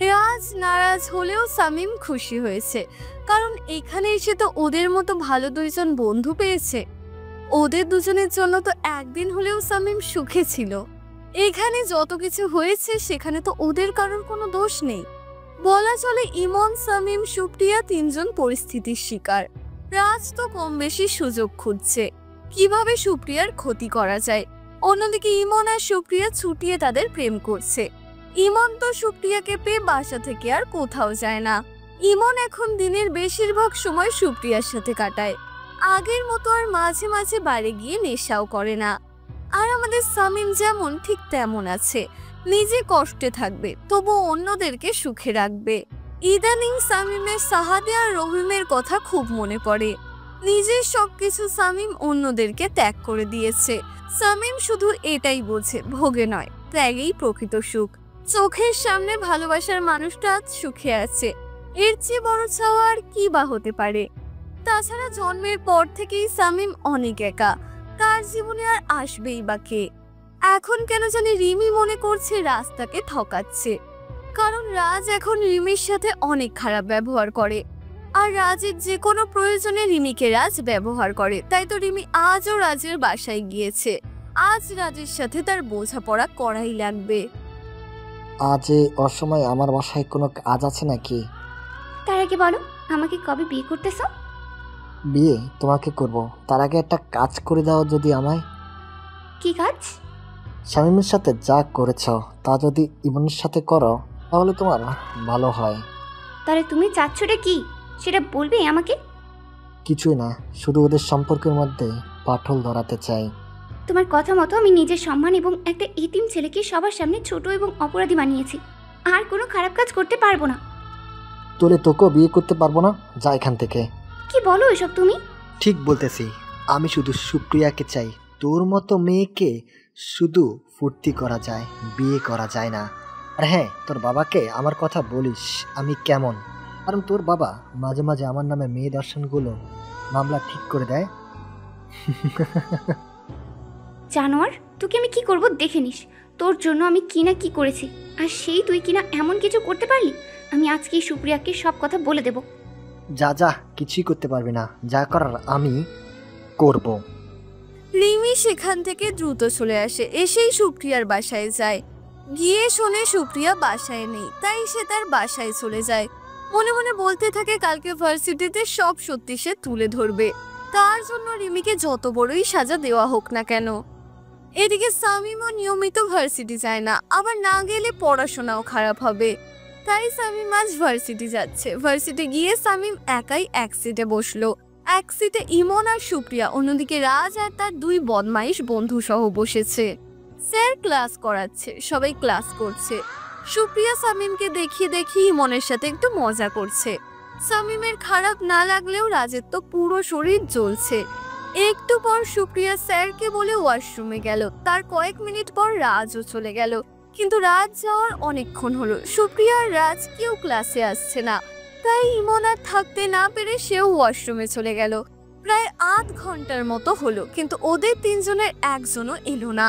রাজ নারাজ হলেও শামীম খুশি হয়েছে, কারণ এখানে এসে তো ওদের মতো ভালো দুইজন বন্ধু পেয়েছে। ওদের দুজনের জন্য তো একদিন হলেও শামীম সুখে ছিল। এখানে যত কিছু হয়েছে সেখানে তো ওদের কারোর কোনো দোষ নেই। বলা চলে ইমন, শামীম, সুপ্রিয়া তিনজন পরিস্থিতির শিকার। রাজ তো কম বেশি সুযোগ খুঁজছে কিভাবে সুপ্রিয়ার ক্ষতি করা যায়। অন্যদিকে ইমন আর সুপ্রিয়া ছুটিয়ে তাদের প্রেম করছে। ইমন তো সুপ্রিয়াকে পেয়ে বাসা থেকে আর কোথাও যায় না। ইমন এখন দিনের বেশিরভাগ সময় সুপ্রিয়ার সাথে কাটায়। আগের মতো আর মাঝে মাঝে বাইরে গিয়ে নেশাও করে না। আর আমাদের শামীম যেমন ঠিক তেমন আছে, নিজে কষ্টে থাকবে তবু অন্যদেরকে সুখে রাখবে। ইদানিং শামীমের সাহাদে আর রহিমের কথা খুব মনে পড়ে। নিজের সবকিছু শামীম অন্যদেরকে ত্যাগ করে দিয়েছে। শামীম শুধু এটাই বোঝে, ভোগে নয় ত্যাগেই প্রকৃত সুখ। চোখের সামনে ভালোবাসার মানুষটা আজ সুখে আছে, এর চেয়ে বড় চাওয়া আর কি বা হতে পারে। তাছাড়া জন্মের পর থেকেই শামীম অনেক একা, তার জীবনে আর আসবেই বা কে। এখন কেন জানি রিমি মনে করছে রাজ তাকে ঠকাচ্ছে, কারণ রাজ এখন রিমির সাথে অনেক খারাপ ব্যবহার করে। আর রাজের যে কোনো প্রয়োজনে রিমিকে রাজ ব্যবহার করে, তাই তো রিমি আজও রাজের বাসায় গিয়েছে। আজ রাজের সাথে তার বোঝাপড়া করাই লাগবে। আজ এই অসময়ে আমার বাসায় কোনো কাজ আছে নাকি? তার আগে বলো, আমাকে কবে বিয়ে করতেছো? বিয়ে তোমাকে করব, তার আগে একটা কাজ করে দাও যদি আমায়। কি কাজ? শামীমের সাথে যা করেছ তা যদি ইমনের সাথে করো তাহলে তোমার ভালো হয়। তাহলে তুমি চাচ্ছটা কি সেটা বলবে আমাকে? কিছুই না, শুধু ওদের সম্পর্কের মধ্যে পাঠল ধরাতে চাই। তোমার কথা মতো আমি নিজের সম্মান এবং একটা এতিম ছেলেকে সবার সামনে ছোট এবং অপরাধী বানিয়েছি। আর কোনো খারাপ কাজ করতে পারবো না। তোলে তোকেও বিয়ে করতে পারবো না, যা এখান থেকে। কি বলো এসব তুমি? ঠিক বলতেছি, আমি শুধু সুপ্রিয়াকে চাই। তোর মতো মেয়েকে শুধু ফুর্তি করা যায়, বিয়ে করা যায় না। আর হ্যাঁ, তোর বাবাকে আমার কথা বলিস আমি কেমন, কারণ তোর বাবা মাঝে মাঝে আমার নামে মেয়ে দর্শনগুলো মামলা ঠিক করে দেয়। জানোয়ার, তোকে আমি কি করব দেখে নিস। তোর জন্য আমি কি না কি করেছি, আর সেই তুই কিনা এমন কিছু করতে পারলি। আমি আজকেই সুপ্রিয়াকে সব কথা বলে দেব। যা যা, কিছুই করতে পারবি না, যা করার আমি করব। রিমি সেখান থেকে দ্রুত চলে আসে, এসেই সুপ্রিয়ার বাসায় যায়। গিয়ে শোনে সুপ্রিয়া বাসায় নেই, তাই সে তার বাসায় চলে যায়। মনে মনে বলতে থাকে কালকে ভার্সিটিতে সব সত্যি সে তুলে ধরবে, তার জন্য রিমিকে যত বড়ই সাজা দেওয়া হোক না কেন। এদিকে শামীমও নিয়মিত ভার্সিটি যায় না, আবার না গেলে পড়াশোনাও খারাপ হবে। তাই শামীম আজ ভার্সিটি যাচ্ছে। ভার্সিটি গিয়ে শামীম একাই এক সিটে বসলো। এক সিটে ইমন আর সুপ্রিয়া, অন্যদিকে রাজ আর তার দুই বদমাইশ বন্ধু সহ বসেছে। স্যার ক্লাস করাচ্ছে, সবাই ক্লাস করছে। সুপ্রিয়া শামীমকে দেখিয়ে দেখিয়ে ইমনের সাথে একটু মজা করছে। শামীমের খারাপ না লাগলেও রাজের তো পুরো শরীর জ্বলছে। একটু পর সুপ্রিয়া স্যারকে বলে ওয়াশরুমে গেল, তার কয়েক মিনিট পর রাজও চলে গেল। কিন্তু রাজ যাওয়ার অনেকক্ষণ হলো, সুপ্রিয়া আর রাজ কেউ ক্লাসে আসছে না। তাই ইমন আর থাকতে না পেরে সেও ওয়াশরুমে চলে গেল। প্রায় আধ ঘন্টার মতো হলো, কিন্তু ওদের তিনজনের একজনও এলো না।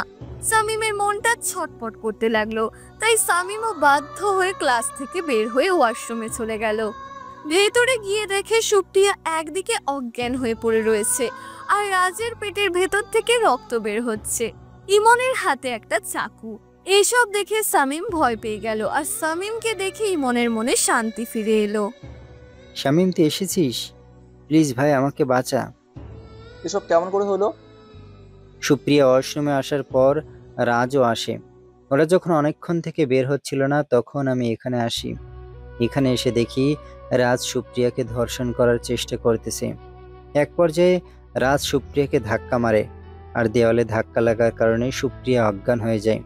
শামীমের মনটা ছটপট করতে লাগলো, তাই শামীমও বাধ্য হয়ে ক্লাস থেকে বের হয়ে ওয়াশরুমে চলে গেল। ভেতরে গিয়ে দেখে সুপ্রিয়া একদিকে অজ্ঞান হয়ে পড়ে রয়েছে, আর রাজের পেটের ভেতর থেকে রক্ত বের হচ্ছে। ইমনের হাতে একটা চাকু। এসব দেখে শামীম ভয় পেয়ে গেল, আর শামীমকে দেখে ইমনের মনে শান্তি ফিরে এলো। শামীম, তুই এসেছিস? প্লিজ ভাই, আমাকে বাঁচা। এসব কেমন করে হলো? সুপ্রিয়া ওয়াশরুমে আসার পর রাজও আসে। ওরা যখন অনেকক্ষণ থেকে বের হচ্ছিল না, তখন আমি এখানে আসি। এখানে এসে দেখি রাজ সুপ্রিয়াকে ধর্ষণ করার চেষ্টা করতেছে। এক পর্যায়ে রাজ সুপ্রিয়াকে ধাক্কা মারে, আর দেওয়ালে ধাক্কা লাগার কারণে সুপ্রিয়া অজ্ঞান হয়ে যায়।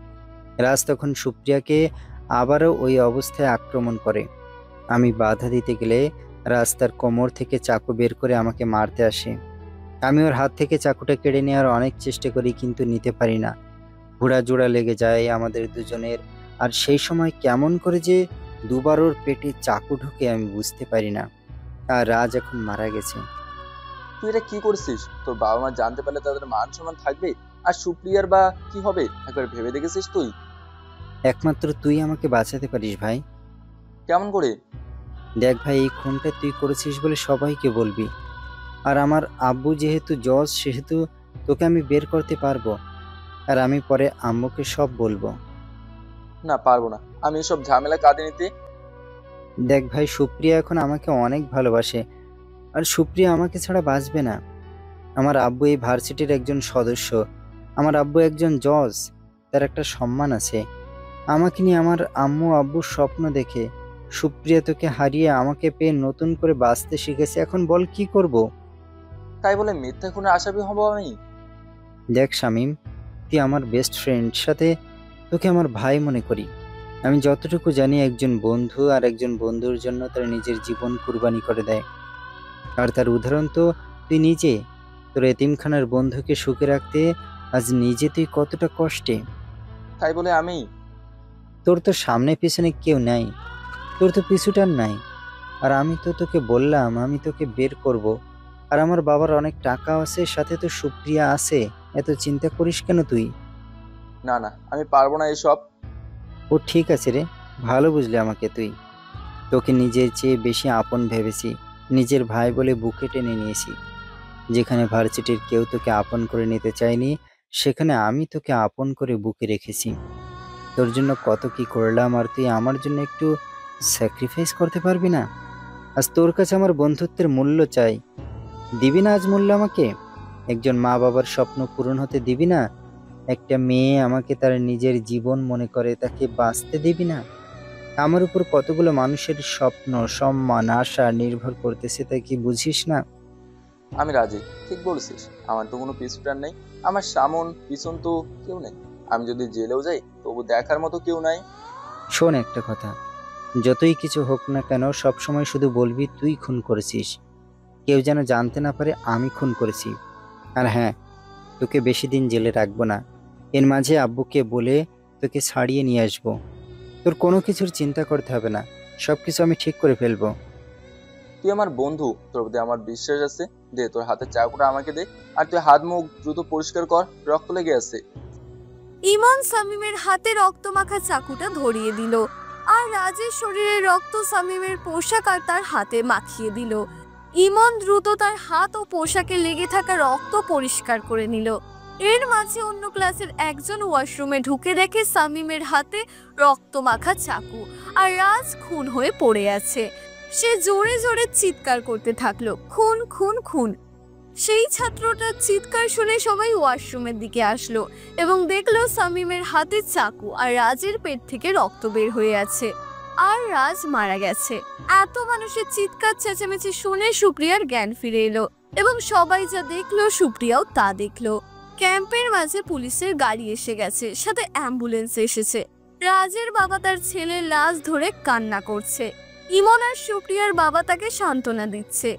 রাজ তখন সুপ্রিয়াকে আবারও ওই অবস্থায় আক্রমণ করে। আমি বাধা দিতে গেলে রাজ তার কোমর থেকে চাকু বের করে আমাকে মারতে আসে। আমি ওর হাত থেকে চাকুটা কেড়ে নেওয়ার অনেক চেষ্টা করি, কিন্তু নিতে পারি না। ঘোড়া জোড়া লেগে যায় আমাদের দুজনের। আর সেই সময় কেমন করে যে দুবার ওর পেটে চাকু ঢুকে আমি বুঝতে পারি না। আর রাজ এখন মারা গেছে। তুই এটা কি করছিস? তোর বাবা মা জানতে পারলে তাদের মান সম্মান থাকবে? আর সুপ্রিয়ার বা কি হবে একবার ভেবে দেখেছিস তুই? একমাত্র তুই আমাকে বাঁচাতে পারিস ভাই। কেমন করে? দেখ ভাই, এই খুনটা তুই করেছিস বলে সবাইকে বলবি। আর আমার আব্বু যেহেতু জজ, সেহেতু তোকে আমি বের করতে পারবো। আর আমি পরে আম্মুকে সব বলবো। না, পারবো না আমি এসব ঝামেলা কাঁধে নিতে। দেখ ভাই, সুপ্রিয়া এখন আমাকে অনেক ভালোবাসে। আর সুপ্রিয়া আমাকে ছাড়া বাঁচবে না। আমার আব্বু এই ভার্সিটির একজন সদস্য। আমার আব্বু একজন জজ। তার একটা সম্মান আছে। আমাকে নিয়ে আমার আম্মু আব্বুর স্বপ্ন দেখে সুপ্রিয়া তোকে হারিয়ে আমাকে পেয়ে নতুন করে বাঁচতে শিখেছে। এখন বল কি করব? তাই বলে মিথ্যা খুনের আসামি হব আমি? দেখ শামীম, তুই আমার বেস্ট ফ্রেন্ড, সাথে তোকে আমার ভাই মনে করি। আমি যতটুকু জানি, একজন বন্ধু আর একজন বন্ধুর জন্য তার নিজের জীবন কুরবানি করে দেয়। আর তার উদাহরণ তো তুই নিজে। তোর এতিমখানার বন্ধুকে সুখে রাখতে আজ নিজে তুই কতটা কষ্টে। তাই বলে আমি? তোর তো সামনে পিছনে কেউ নাই, তোর তো পিছুটার নাই। আর আমি তো তোকে বললাম আমি তোকে বের করব। আর আমার বাবার অনেক টাকা আছে, সাথে তো সুপ্রিয়া আছে। এত চিন্তা করিস কেন তুই? না না, আমি পারবো না এসব। ও ঠিক আছে রে, ভালো বুঝলি আমাকে তুই। তোকে নিজের চেয়ে বেশি আপন ভেবেছি, নিজের ভাই বলে বুকে টেনে নিয়েছি। যেখানে ভার্সিটির কেউ তোকে আপন করে নিতে চায়নি, সেখানে আমি তোকে আপন করে বুকে রেখেছি। তোর জন্য কত কি করলাম, আর তুই আমার জন্য একটু স্যাক্রিফাইস করতে পারবি না? আজ তোর কাছে আমার বন্ধুত্বের মূল্য চাই। দিবি না আজ মূল্য আমাকে? একজন মা বাবার স্বপ্ন পূরণ হতে দিবি না? একটা মেয়ে আমাকে তার নিজের জীবন মনে করে, তাকে বাঁচতে দিবি না? আমার উপর কতগুলো মানুষের স্বপ্ন, সম্মান, আশা নির্ভর করতেছে, তাই কি বুঝিস না? আমি রাজি, ঠিক বলছিস। আমার তো কোনো পিছুটার নেই। আমার সামন পিছন তো কেউ নেই। আমি যদি জেলেও যাই তবু দেখার মতো কেউ নাই। শোন একটা কথা, যতই কিছু হোক না কেন সবসময় শুধু বলবি তুই খুন করেছিস। কেউ যেন জানতে না পারে আমি খুন করেছি। আর হ্যাঁ, তোকে বেশি দিন জেলে রাখবো না। এর মাঝে আব্বুকে বলে তোকে ছাড়িয়ে নিয়ে আসবো। তোর কোনো কিছুর চিন্তা করতে হবে না, সব কিছু আমি ঠিক করে ফেলবো। তুই আমার বন্ধু, তোর প্রতি আমার বিশ্বাস আছে। দে তোর হাতের চাকুটা আমাকে দে। আর তুই হাত মুখ দ্রুত পরিষ্কার কর, রক্ত লেগে আছে। ইমন শামীমের হাতে রক্তমাখা চাকুটা ধরিয়ে দিল, আর রাজের শরীরে রক্ত শামীমের পোশাক আর তার হাতে মাখিয়ে দিল। ইমন দ্রুত তার হাত ও পোশাকে লেগে থাকা রক্ত পরিষ্কার করে নিল। এর মাঝে অন্য ক্লাসের একজন ওয়াশরুমে ঢুকে দেখে শামীমের হাতে রক্তমাখা চাকু, আর রাজ খুন হয়ে পড়ে আছে। সে জোরে জোরে চিৎকার করতে থাকলো, খুন খুন খুন। সেই ছাত্রটার চিৎকার শুনে সবাই ওয়াশরুমের দিকে আসলো এবং দেখলো শামীমের হাতে চাকু আর রাজের পেট থেকে রক্ত বের হয়ে আছে, আর রাজ মারা গেছে। এত মানুষের চিৎকার চেঁচামেচি শুনে সুপ্রিয়ার জ্ঞান ফিরে এলো এবং সবাই যা দেখলো সুপ্রিয়াও তা দেখলো। ক্যাম্পের মাঝে পুলিশের গাড়ি এসে গেছে, সাথে অ্যাম্বুলেন্স এসেছে। রাজের বাবা তার ছেলের লাশ ধরে কান্না করছে। ইমন আর সুপ্রিয়ার বাবা তাকে সান্ত্বনা দিচ্ছে।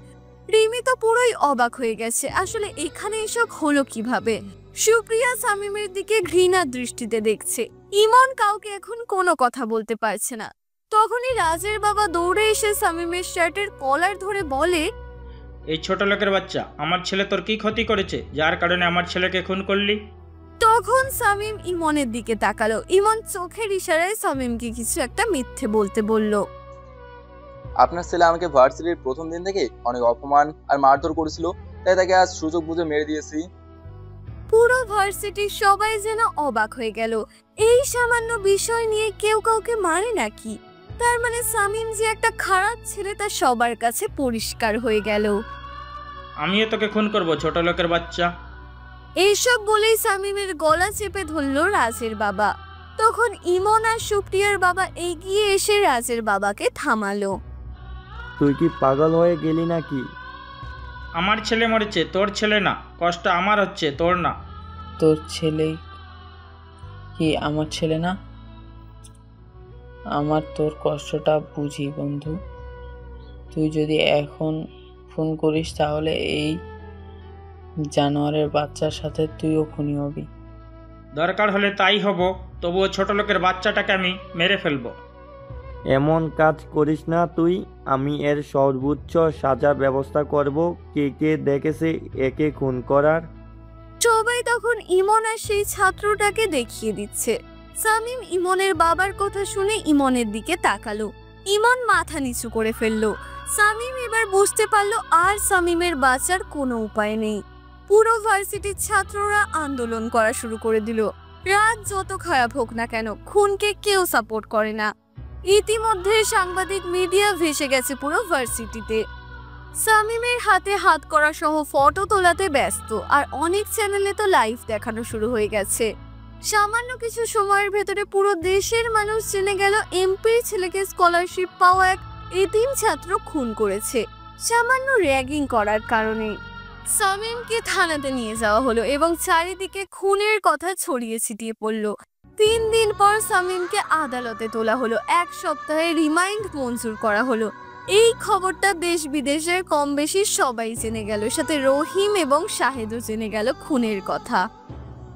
রিমি তো পুরোই অবাক হয়ে গেছে, আসলে এখানে এসব হলো কিভাবে। সুপ্রিয়া শামীমের দিকে ঘৃণার দৃষ্টিতে দেখছে। ইমন কাউকে এখন কোনো কথা বলতে পারছে না। তখনই রাজের বাবা দৌড়ে এসে শামীমের শার্টের কলার ধরে বলে, এই ছোট লোকের বাচ্চা, আমার ছেলে তোর কি ক্ষতি করেছে যার কারণে আমার ছেলেকে খুন করলি? তখন শামীম ইমনের দিকে তাকালো। ইমন চোখের ইশারায় শামীমকে কিছু একটা মিথ্যে বলতে বলল। আপনার ছেলে আমাকে ভার্সিটির প্রথম দিন থেকে অনেক অপমান আর মারধর করেছিল, তাই তাকে আজ সুযোগ বুঝে মেরে দিয়েছি। পুরো ভার্সিটির সবাই যেন অবাক হয়ে গেল। এই সামান্য বিষয় নিয়ে কেউ কাউকে মারে নাকি? তার মানে শামীম যে একটা খারাপ ছেলে তা সবার কাছে পরিষ্কার হয়ে গেল। আমিও তোকে খুন করব ছোট লোকের বাচ্চা। এইসব বলেই শামীমের গলা চেপে ধরল রাজের বাবা। তখন ইমন আর সুপ্রিয়ার বাবা এগিয়ে এসে রাজের বাবাকে থামালো। তুই কি পাগল হয়ে গেলি নাকি? আমার ছেলে মরেছে, তোর ছেলে না। কষ্ট আমার হচ্ছে, তোর না। তোর ছেলে কি আমার ছেলে না? আমার তোর কষ্টটা বুঝি বন্ধু। তুই যদি এখন ফোন করিস তাহলে এই জানোয়ারের বাচ্চার সাথে তুইও খুনি হবি। দরকার হলে তাই হব, তবুও ছোট লোকের বাচ্চাটাকে আমি মেরে ফেলবো। এমন কাজ করিস না তুই। আমি এর সর্বোচ্চ সাজা ব্যবস্থা করব। কে কে দেখেছে একে খুন করার? সবাই তখন ইমন আর সেই ছাত্রটাকে দেখিয়ে দিচ্ছে। সামিম ইমনের বাবার কথা শুনে ইমনের দিকে তাকালো। ইমন মাথা নিচু করে ফেললো। সামিম এবার বুঝতে পারলো আর সামিমের বাঁচার কোনো উপায় নেই। পুরো ভার্সিটির ছাত্ররা আন্দোলন করা শুরু করে দিল। রাত যত খারাপ হোক না কেন, খুনকে কেউ সাপোর্ট করে না। ইতিমধ্যে সাংবাদিক মিডিয়া ভেসে গেছে পুরো ভার্সিটিতে। সামিমের হাতে হাত করা সহ ফটো তোলাতে ব্যস্ত, আর অনেক চ্যানেলে তো লাইভ দেখানো শুরু হয়ে গেছে। সামান্য কিছু সময়ের ভেতরে পুরো দেশের মানুষ জেনে গেল এমপির ছেলেকে স্কলারশিপ পাওয়া এক এতিম ছাত্র খুন করেছে সামান্য র্যাগিং করার কারণে। সামিমকে থানাতে নিয়ে যাওয়া হলো এবং চারিদিকে খুনের কথা ছড়িয়ে ছিটিয়ে পড়লো। 3 দিন পর সামিমকে আদালতে তোলা হলো। 1 সপ্তাহে রিমাইন্ড মঞ্জুর করা হলো। এই খবরটা দেশ বিদেশের কম বেশি সবাই জেনে গেল, সাথে রহিম এবং শাহেদও জেনে গেল খুনের কথা।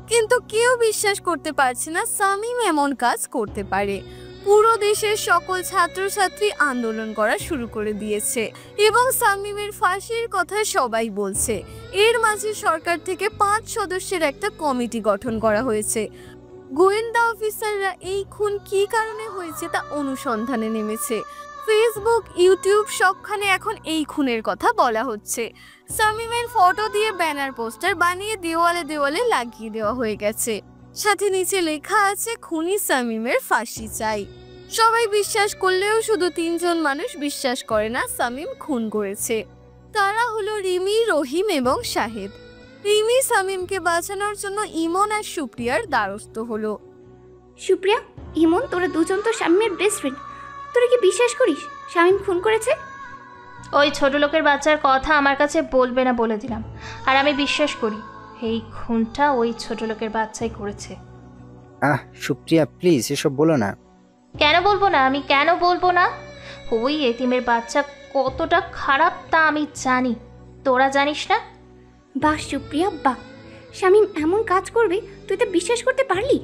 কিন্তু কেউ বিশ্বাস করতে পারছে না সামিম এমন কাজ করতে পারে। পুরো দেশের সকল ছাত্রছাত্রী আন্দোলন করা শুরু করে দিয়েছে এবং সামিমের ফাঁসির কথা সবাই বলছে। এর মাঝে সরকার থেকে 5 সদস্যের একটা কমিটি গঠন করা হয়েছে। গোয়েন্দা অফিসাররা এই খুন কী কারণে হয়েছে তা অনুসন্ধানে নেমেছে। ফেসবুক, ইউটিউব সবখানে এখন এই খুনের কথা বলা হচ্ছে। সামিমের ফটো দিয়ে ব্যানার পোস্টার বানিয়ে দেওয়ালে দেওয়ালে লাগিয়ে দেওয়া হয়ে গেছে। সাথে নিচে লেখা আছে খুনি সামিমের ফাঁসি চাই। সবাই বিশ্বাস করলেও শুধু 3 জন মানুষ বিশ্বাস করে না সামিম খুন করেছে। তারা হলো রিমি, রহিম এবং শাহেদ। রিমি সামিমকে বাঁচানোর জন্য ইমন আর সুপ্রিয়ার দ্বারস্থ হলো। সুপ্রিয়া, ইমন, তোরা দুজন তো শামীমের বেস্ট ফ্রেন্ড। তোরা কি বিশ্বাস করিস শামীম খুন করেছে? ওই ছোট লোকের বাচ্চার কথা আমার কাছে বলবে না বলে দিলাম। আর আমি বিশ্বাস করি এই খুনটা ওই ছোট লোকের বাচ্চাই করেছে। সুপ্রিয়া প্লিজ এসব বলো না। কেন বলবো না? আমি কেন বলবো না? ওই এতিমের বাচ্চা কতটা খারাপ তা আমি জানি, তোরা জানিস না? বাহ সুপ্রিয়া, বাহ। শামীম এমন কাজ করবে তুই তো বিশ্বাস করতে পারলি?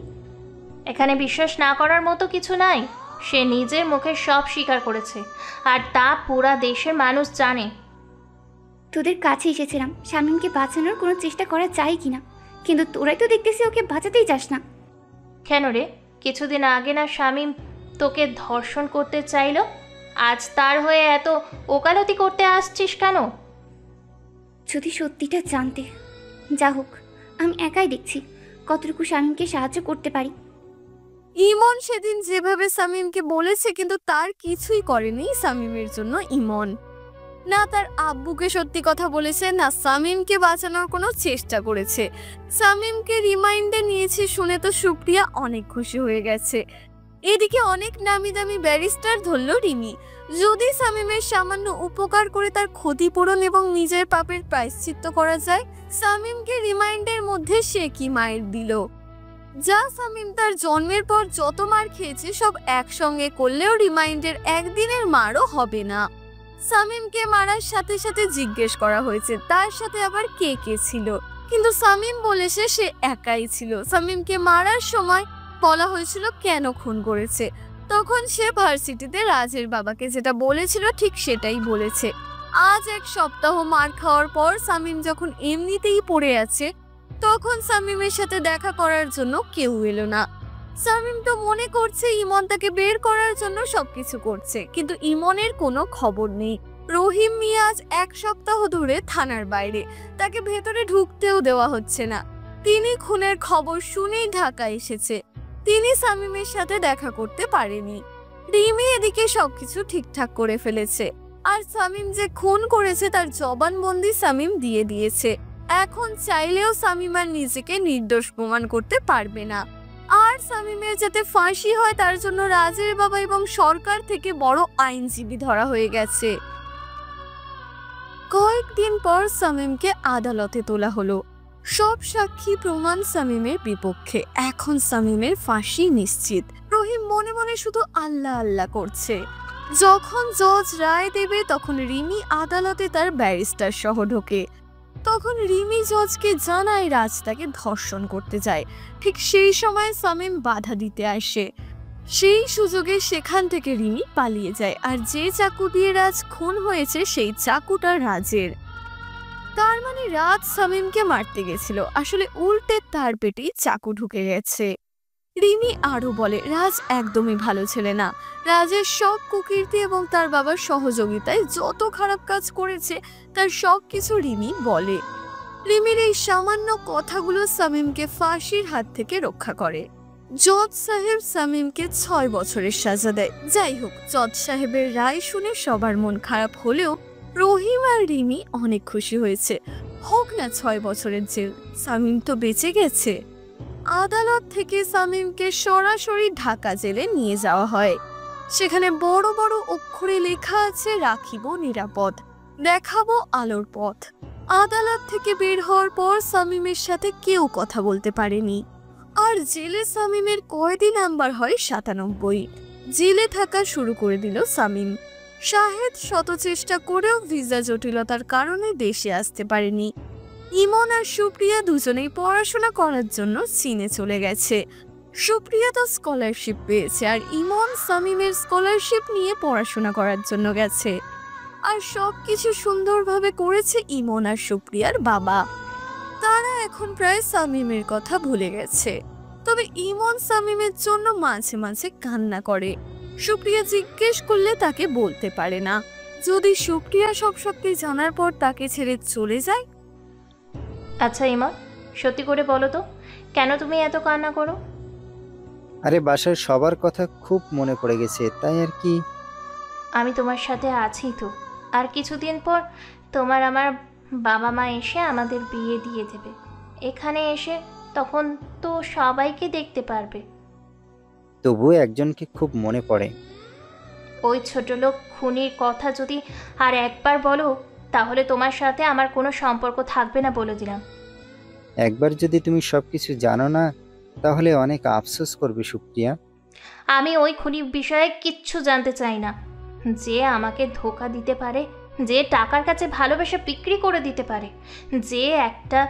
এখানে বিশ্বাস না করার মতো কিছু নাই। সে নিজের মুখে সব স্বীকার করেছে, আর তা পুরা দেশের মানুষ জানে। তোদের কাছে এসেছিলাম শামীমকে বাঁচানোর কোনো চেষ্টা করা যায় কিনা, কিন্তু তোরাই তো দেখতেছি ওকে বাঁচাতেই চাস না। কেন রে? কিছুদিন আগে না শামীম তোকে ধর্ষণ করতে চাইলো? আজ তার হয়ে এত ওকালতি করতে আসছিস কেন? যদি সত্যিটা জানতে। যা হোক, আমি একাই দেখছি কতটুকু শামীমকে সাহায্য করতে পারি। ইমন সেদিন যেভাবে সামিমকে বলেছে, কিন্তু তার কিছুই করেনি সামিমের জন্য ইমন। না তার আব্বুকে সত্যি কথা বলেছে, না সামিমকে বাঁচানোর কোনো চেষ্টা করেছে। সামিমকে রিমাইন্ডে নিয়েছে শুনে তো সুপ্রিয়া অনেক খুশি হয়ে গেছে। এদিকে অনেক নামি দামি ব্যারিস্টার ধরল রিমি। যদি সামিমের সামান্য উপকার করে তার ক্ষতিপূরণ এবং নিজের পাপের প্রায়শ্চিত্ত করা যায়। সামিমকে রিমাইন্ডের মধ্যে সে কি মায়ের দিল, যা সামিম তার জন্মের পর যত মার খেয়েছে সব একসঙ্গে করলেও রিমাইন্ডের একদিনের মারও হবে না। সামিমকে মারার সাথে সাথে জিজ্ঞেস করা হয়েছে তার সাথে আবার কে কে ছিল, কিন্তু সামিম বলেছে সে একাই ছিল। সামিমকে মারার সময় বলা হয়েছিল কেন খুন করেছে, তখন সে ভার্সিটিতে রাজের বাবাকে যেটা বলেছিল ঠিক সেটাই বলেছে। আজ 1 সপ্তাহ মার খাওয়ার পর সামিম যখন এমনিতেই পড়ে আছে, তখন সামিমের সাথে দেখা করার জন্য কেউ এলো না। সামিম তো মনে করছে ইমন তাকে বের করার জন্য সবকিছু করছে, কিন্তু ইমনের কোনো খবর নেই। রহিম মিয়াজ 1 সপ্তাহ ধরে থানার বাইরে, তাকে ভেতরে ঢুকতেও দেওয়া হচ্ছে না। তিনি খুনের খবর শুনেই ঢাকা এসেছে, তিনি সামিমের সাথে দেখা করতে পারেনি। রিমি এদিকে সবকিছু ঠিকঠাক করে ফেলেছে, আর সামিম যে খুন করেছে তার জবানবন্দি সামিম দিয়ে দিয়েছে। এখন চাইলেও সামিম আর নিজেকে নির্দোষ প্রমাণ করতে পারবে না। আর সামিমের যাতে ফাঁসি হয় তার জন্য রাজের বাবা এবং সরকার থেকে বড় আইনজীবী ধরা হয়ে গেছে। কয়েকদিন পর সামিমকে আদালতে তোলা হলো। সব সাক্ষী প্রমাণ সামিমের বিপক্ষে। এখন সামিমের ফাঁসি নিশ্চিত। রহিম মনে মনে শুধু আল্লাহ আল্লাহ করছে। যখন জজ রায় দেবে তখন রিমি আদালতে তার ব্যারিস্টার সহ ঢোকে। তখন রিমি জজকে জানায় রাজ তাকে ধর্ষণ করতে যায়। ঠিক সেই সময় সামিম বাধা দিতে আসে। সেই সুযোগে সেখান থেকে রিমি পালিয়ে যায়, আর যে চাকু দিয়ে রাজ খুন হয়েছে সেই চাকুটা রাজের। তার মানে রাজ শামীমকে মারতে গেছিল, আসলে উল্টে তার পেটেই চাকু ঢুকে গেছে। রিমি আরো বলে রাজ একদমই ভালো ছেলে না। রাজের সব কুকীর্তি এবং তার বাবার সহযোগিতায় যত খারাপ কাজ করেছে তার সবকিছু রিমি বলে। রিমির এই সামান্য কথাগুলো শামীমকে ফাঁসির হাত থেকে রক্ষা করে। জজ সাহেব শামীমকে 6 বছরের সাজা দেয়। যাই হোক, জজ সাহেবের রায় শুনে সবার মন খারাপ হলেও রহিম আর রিমি অনেক খুশি হয়েছে। হোক না 6 বছরের জেল, শামীম তো বেঁচে গেছে। আদালত থেকে শামীমকে সরাসরি ঢাকা জেলে নিয়ে যাওয়া হয়। সেখানে বড় বড় অক্ষরে লেখা আছে রাখিব নিরাপদ, দেখাবো আলোর পথ। আদালত থেকে বের হওয়ার পর শামীমের সাথে কেউ কথা বলতে পারেনি। আর জেলে শামীমের কয়েদি নাম্বার হয় 97। জেলে থাকা শুরু করে দিল শামীম। শাহেদ শত চেষ্টা করেও ভিসা জটিলতার কারণে দেশে আসতে পারেনি। ইমন আর সুপ্রিয়া দুজনেই পড়াশোনা করার জন্য চীনে চলে গেছে। সুপ্রিয়া তো স্কলারশিপ পেয়েছে আর ইমন শামীমের স্কলারশিপ নিয়ে পড়াশোনা করার জন্য গেছে। আর সবকিছু সুন্দরভাবে করেছে ইমন আর সুপ্রিয়ার বাবা। তারা এখন প্রায় শামীমের কথা ভুলে গেছে। তবে ইমন শামীমের জন্য মাঝে মাঝে কান্না করে। সুপ্রিয়া জিজ্ঞেস করলে তাকে বলতে পারে না। যদি সুপ্রিয়া সব সত্যি জানার পর তাকে ছেড়ে চলে যায়। আচ্ছা ইমন, সত্যি করে বলো তো, কেন তুমি এত কান্না করো? আরে বাসার সবার কথা খুব মনে পড়ে গেছে, তাই আর কি। আমি তোমার সাথে আছি তো। আর কিছুদিন পর তোমার আমার বাবা মা এসে আমাদের বিয়ে দিয়ে দেবে। এখানে এসে তখন তো সবাইকে দেখতে পারবে। তবুও একজনকে খুব মনে পড়ে। ওই ছোট লোক খুনির কথা যদি আর একবার বলো তাহলে তোমার সাথে আমার কোনো সম্পর্ক থাকবে না, বলে দিলাম। একবার যদি তুমি সবকিছু জানো না তাহলে অনেক আফসোস করবে সুপ্রিয়া। আমি ওই খুনির বিষয়ে কিচ্ছু জানতে চাই না। যে আমাকে ধোঁকা দিতে পারে, যে টাকার কাছে ভালোবাসা বিক্রি করে দিতে পারে, যে একটা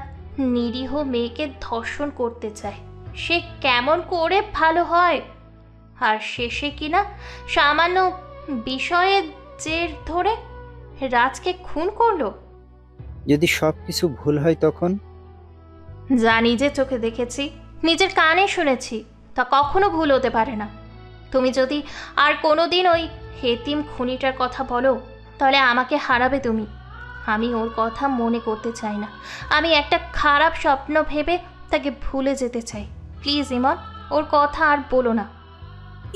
নিরীহ মেয়েকে ধর্ষণ করতে চায়, সে কেমন করে ভালো হয়? আর শেষে কিনা সামান্য বিষয়ে জের ধরে রাজকে খুন করলো। যদি সবকিছু ভুল হয় তখন? যা নিজে চোখে দেখেছি, নিজের কানে শুনেছি, তা কখনো ভুল হতে পারে না। তুমি যদি আর কোনোদিন ওই হেতিম খুনিটার কথা বলো তাহলে আমাকে হারাবে তুমি। আমি ওর কথা মনে করতে চাই না। আমি একটা খারাপ স্বপ্ন ভেবে তাকে ভুলে যেতে চাই। প্লিজ ইমন, ওর কথা আর বলো না।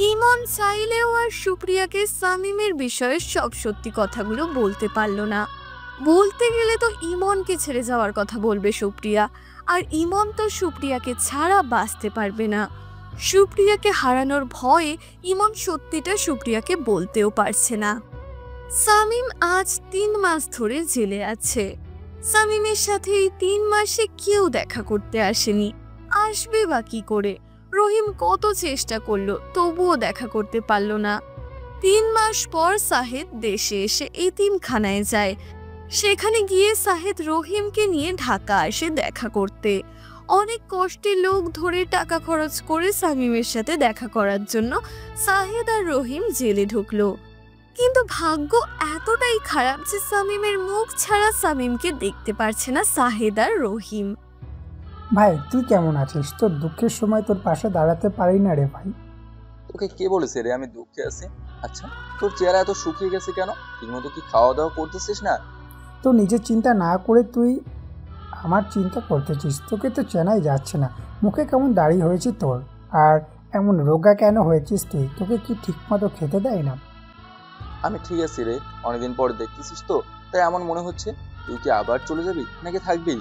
ইমন চাইলেও আর সুপ্রিয়াকে শামীমের বিষয়ে সব সত্যি কথাগুলো বলতে পারল না। বলতে গেলে তো ইমনকে ছেড়ে যাওয়ার কথা বলবে সুপ্রিয়া, আর ইমন তো সুপ্রিয়াকে ছাড়া বাঁচতে পারবে না। সুপ্রিয়াকে হারানোর ভয়ে ইমন সত্যিটা সুপ্রিয়াকে বলতেও পারছে না। শামীম আজ 3 মাস ধরে জেলে আছে। শামীমের সাথে এই 3 মাসে কেউ দেখা করতে আসেনি। আসবে বা কি করে? রহিম কত চেষ্টা করলো, তবুও দেখা করতে পারল না। 3 মাস পর সাহেদ দেশে এসে এতিমখানায় যায়। সেখানে গিয়ে সাহেদ রহিমকে নিয়ে ঢাকা আসে দেখা করতে। অনেক কষ্টে লোক ধরে টাকা খরচ করে শামীমের সাথে দেখা করার জন্য সাহেদ আর রহিম জেলে ঢুকলো। কিন্তু ভাগ্য এতটাই খারাপ যে শামীমের মুখ ছাড়া শামীমকে দেখতে পারছে না সাহেদ আর রহিম। ভাই তুই কেমন আছিস? তোর দুঃখের সময় তোর পাশে দাঁড়াতে পারি না রে ভাই। তোকে কে বলেছে রে আমি দুঃখে আছি? আচ্ছা, তোর চেহারা এত শুকিয়ে গেছে কেন? ঠিকমতো কি খাওয়া দাওয়া করতেছিস না? তো নিজের চিন্তা না করে তুই আমার চিন্তা করতেছিস। তোকে তো চেনাই যাচ্ছে না। মুখে কেমন দাড়ি হয়েছে তোর, আর এমন রোগা কেন হয়েছিস তুই? তোকে কি ঠিকমতো খেতে দেয় না? আমি ঠিক আছি রে, অনেকদিন পরে দেখতেছিস তো, তাই এমন মনে হচ্ছে। তুই কি আবার চলে যাবি নাকি থাকবি?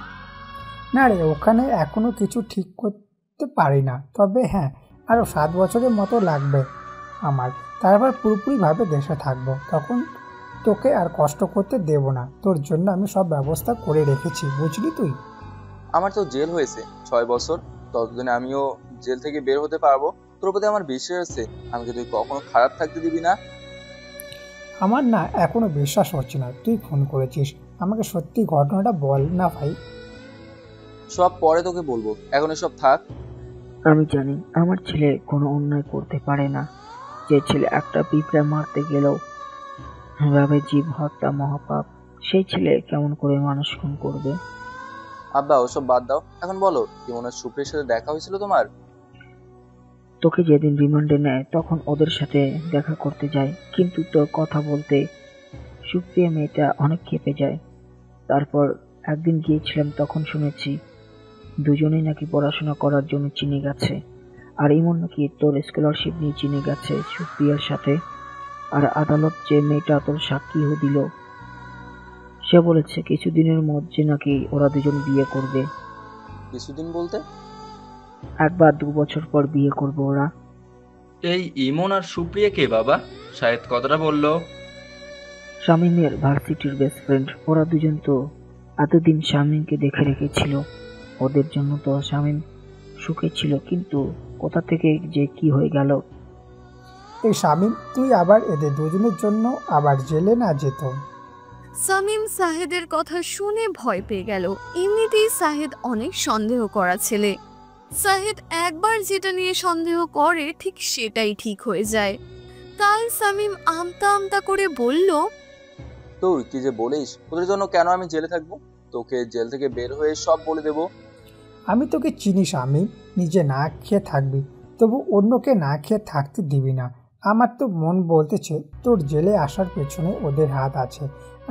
না রে, ওখানে এখনো কিছু ঠিক করতে পারি না। তবে হ্যাঁ, আরও 7 বছরের মতো লাগবে আমার, তারপর পুরোপুরিভাবে দেশে থাকবো। তখন তোকে আর কষ্ট করতে দেব না। তোর জন্য আমি সব ব্যবস্থা করে রেখেছি, বুঝলি তুই? আমার তো জেল হয়েছে 6 বছর, ততদিনে আমিও জেল থেকে বের হতে পারবো। তোর প্রতি আমার বিশ্বাস আছে, আমাকে তুই কখনো খারাপ থাকতে দিবি না। আমার না এখনো বিশ্বাস হচ্ছে না তুই ফোন করেছিস। আমাকে সত্যি ঘটনাটা বল না ভাই। সব পরে তোকে বলবো, এখন এসব থাক। আমি জানি আমার ছেলে কোনো অন্যায় করতে পারে না। যে ছেলে একটা পিঁপড়া মারতে গেলেও ভাবে জীব হত্যা মহাপাপ, সেই ছেলে কেমন করে মানুষ খুন করবে? আব্বা ওসব বাদ দাও, এখন বলো ইমনের সুপ্রিয়ার সাথে দেখা হয়েছিল তোমার? তোকে যেদিন রিমান্ডে নেয় তখন ওদের সাথে দেখা করতে যায়, কিন্তু তোর কথা বলতে সুপ্রিয়া মেয়েটা অনেক ক্ষেপে যায়। তারপর একদিন গিয়েছিলাম, তখন শুনেছি দুজনেই নাকি পড়াশোনা করার জন্য চীনে গেছে, আর ইমন নাকি তোর স্কলারশিপ নিয়ে চীনে গেছে সুপ্রিয়ার সাথে। আর আদালত যে মেয়েটা তোর সাক্ষী দিল, সে বলেছে কিছুদিনের মধ্যে নাকি ওরা দুজন বিয়ে করবে। কিছুদিন বলতে? 1 বা 2 বছর পর বিয়ে করবে ওরা। এই ইমন আর সুপ্রিয়া কে বাবা? শাহেদ কথাটা বললো। শামীমের ভার্সিটির বেস্ট ফ্রেন্ড। ওরা দুজন তো এতদিন শামীমকে দেখে রেখেছিল, ওদের জন্য তো শামীম সুখে ছিল, কিন্তু কোথা থেকে যে কি হয়ে গেল। এই শামীম, তুই আবার এদের দুজনের জন্য আবার জেলে না যেত? সামিম সাহেদের কথা শুনে ভয় পেয়ে গেল। এমনিতেই সাহেদ অনেক সন্দেহ করা ছেলে। সাহেদ একবার যেটা নিয়ে সন্দেহ করে ঠিক সেটাই ঠিক হয়ে যায়। তাই সামিম আমতা আমতা করে বলল, তুই কি যে বলিস, ওদের জন্য কেন আমি জেলে থাকবো? তোকে জেল থেকে বের হয়ে সব বলে দেবো। আমি তোকে চিনি শামীম, নিজে না খেয়ে থাকবি, তবু অন্যকে না খেয়ে থাকতে দিবি না। আমার তো মন বলতেছে তোর জেলে আসার পেছনে ওদের হাত আছে,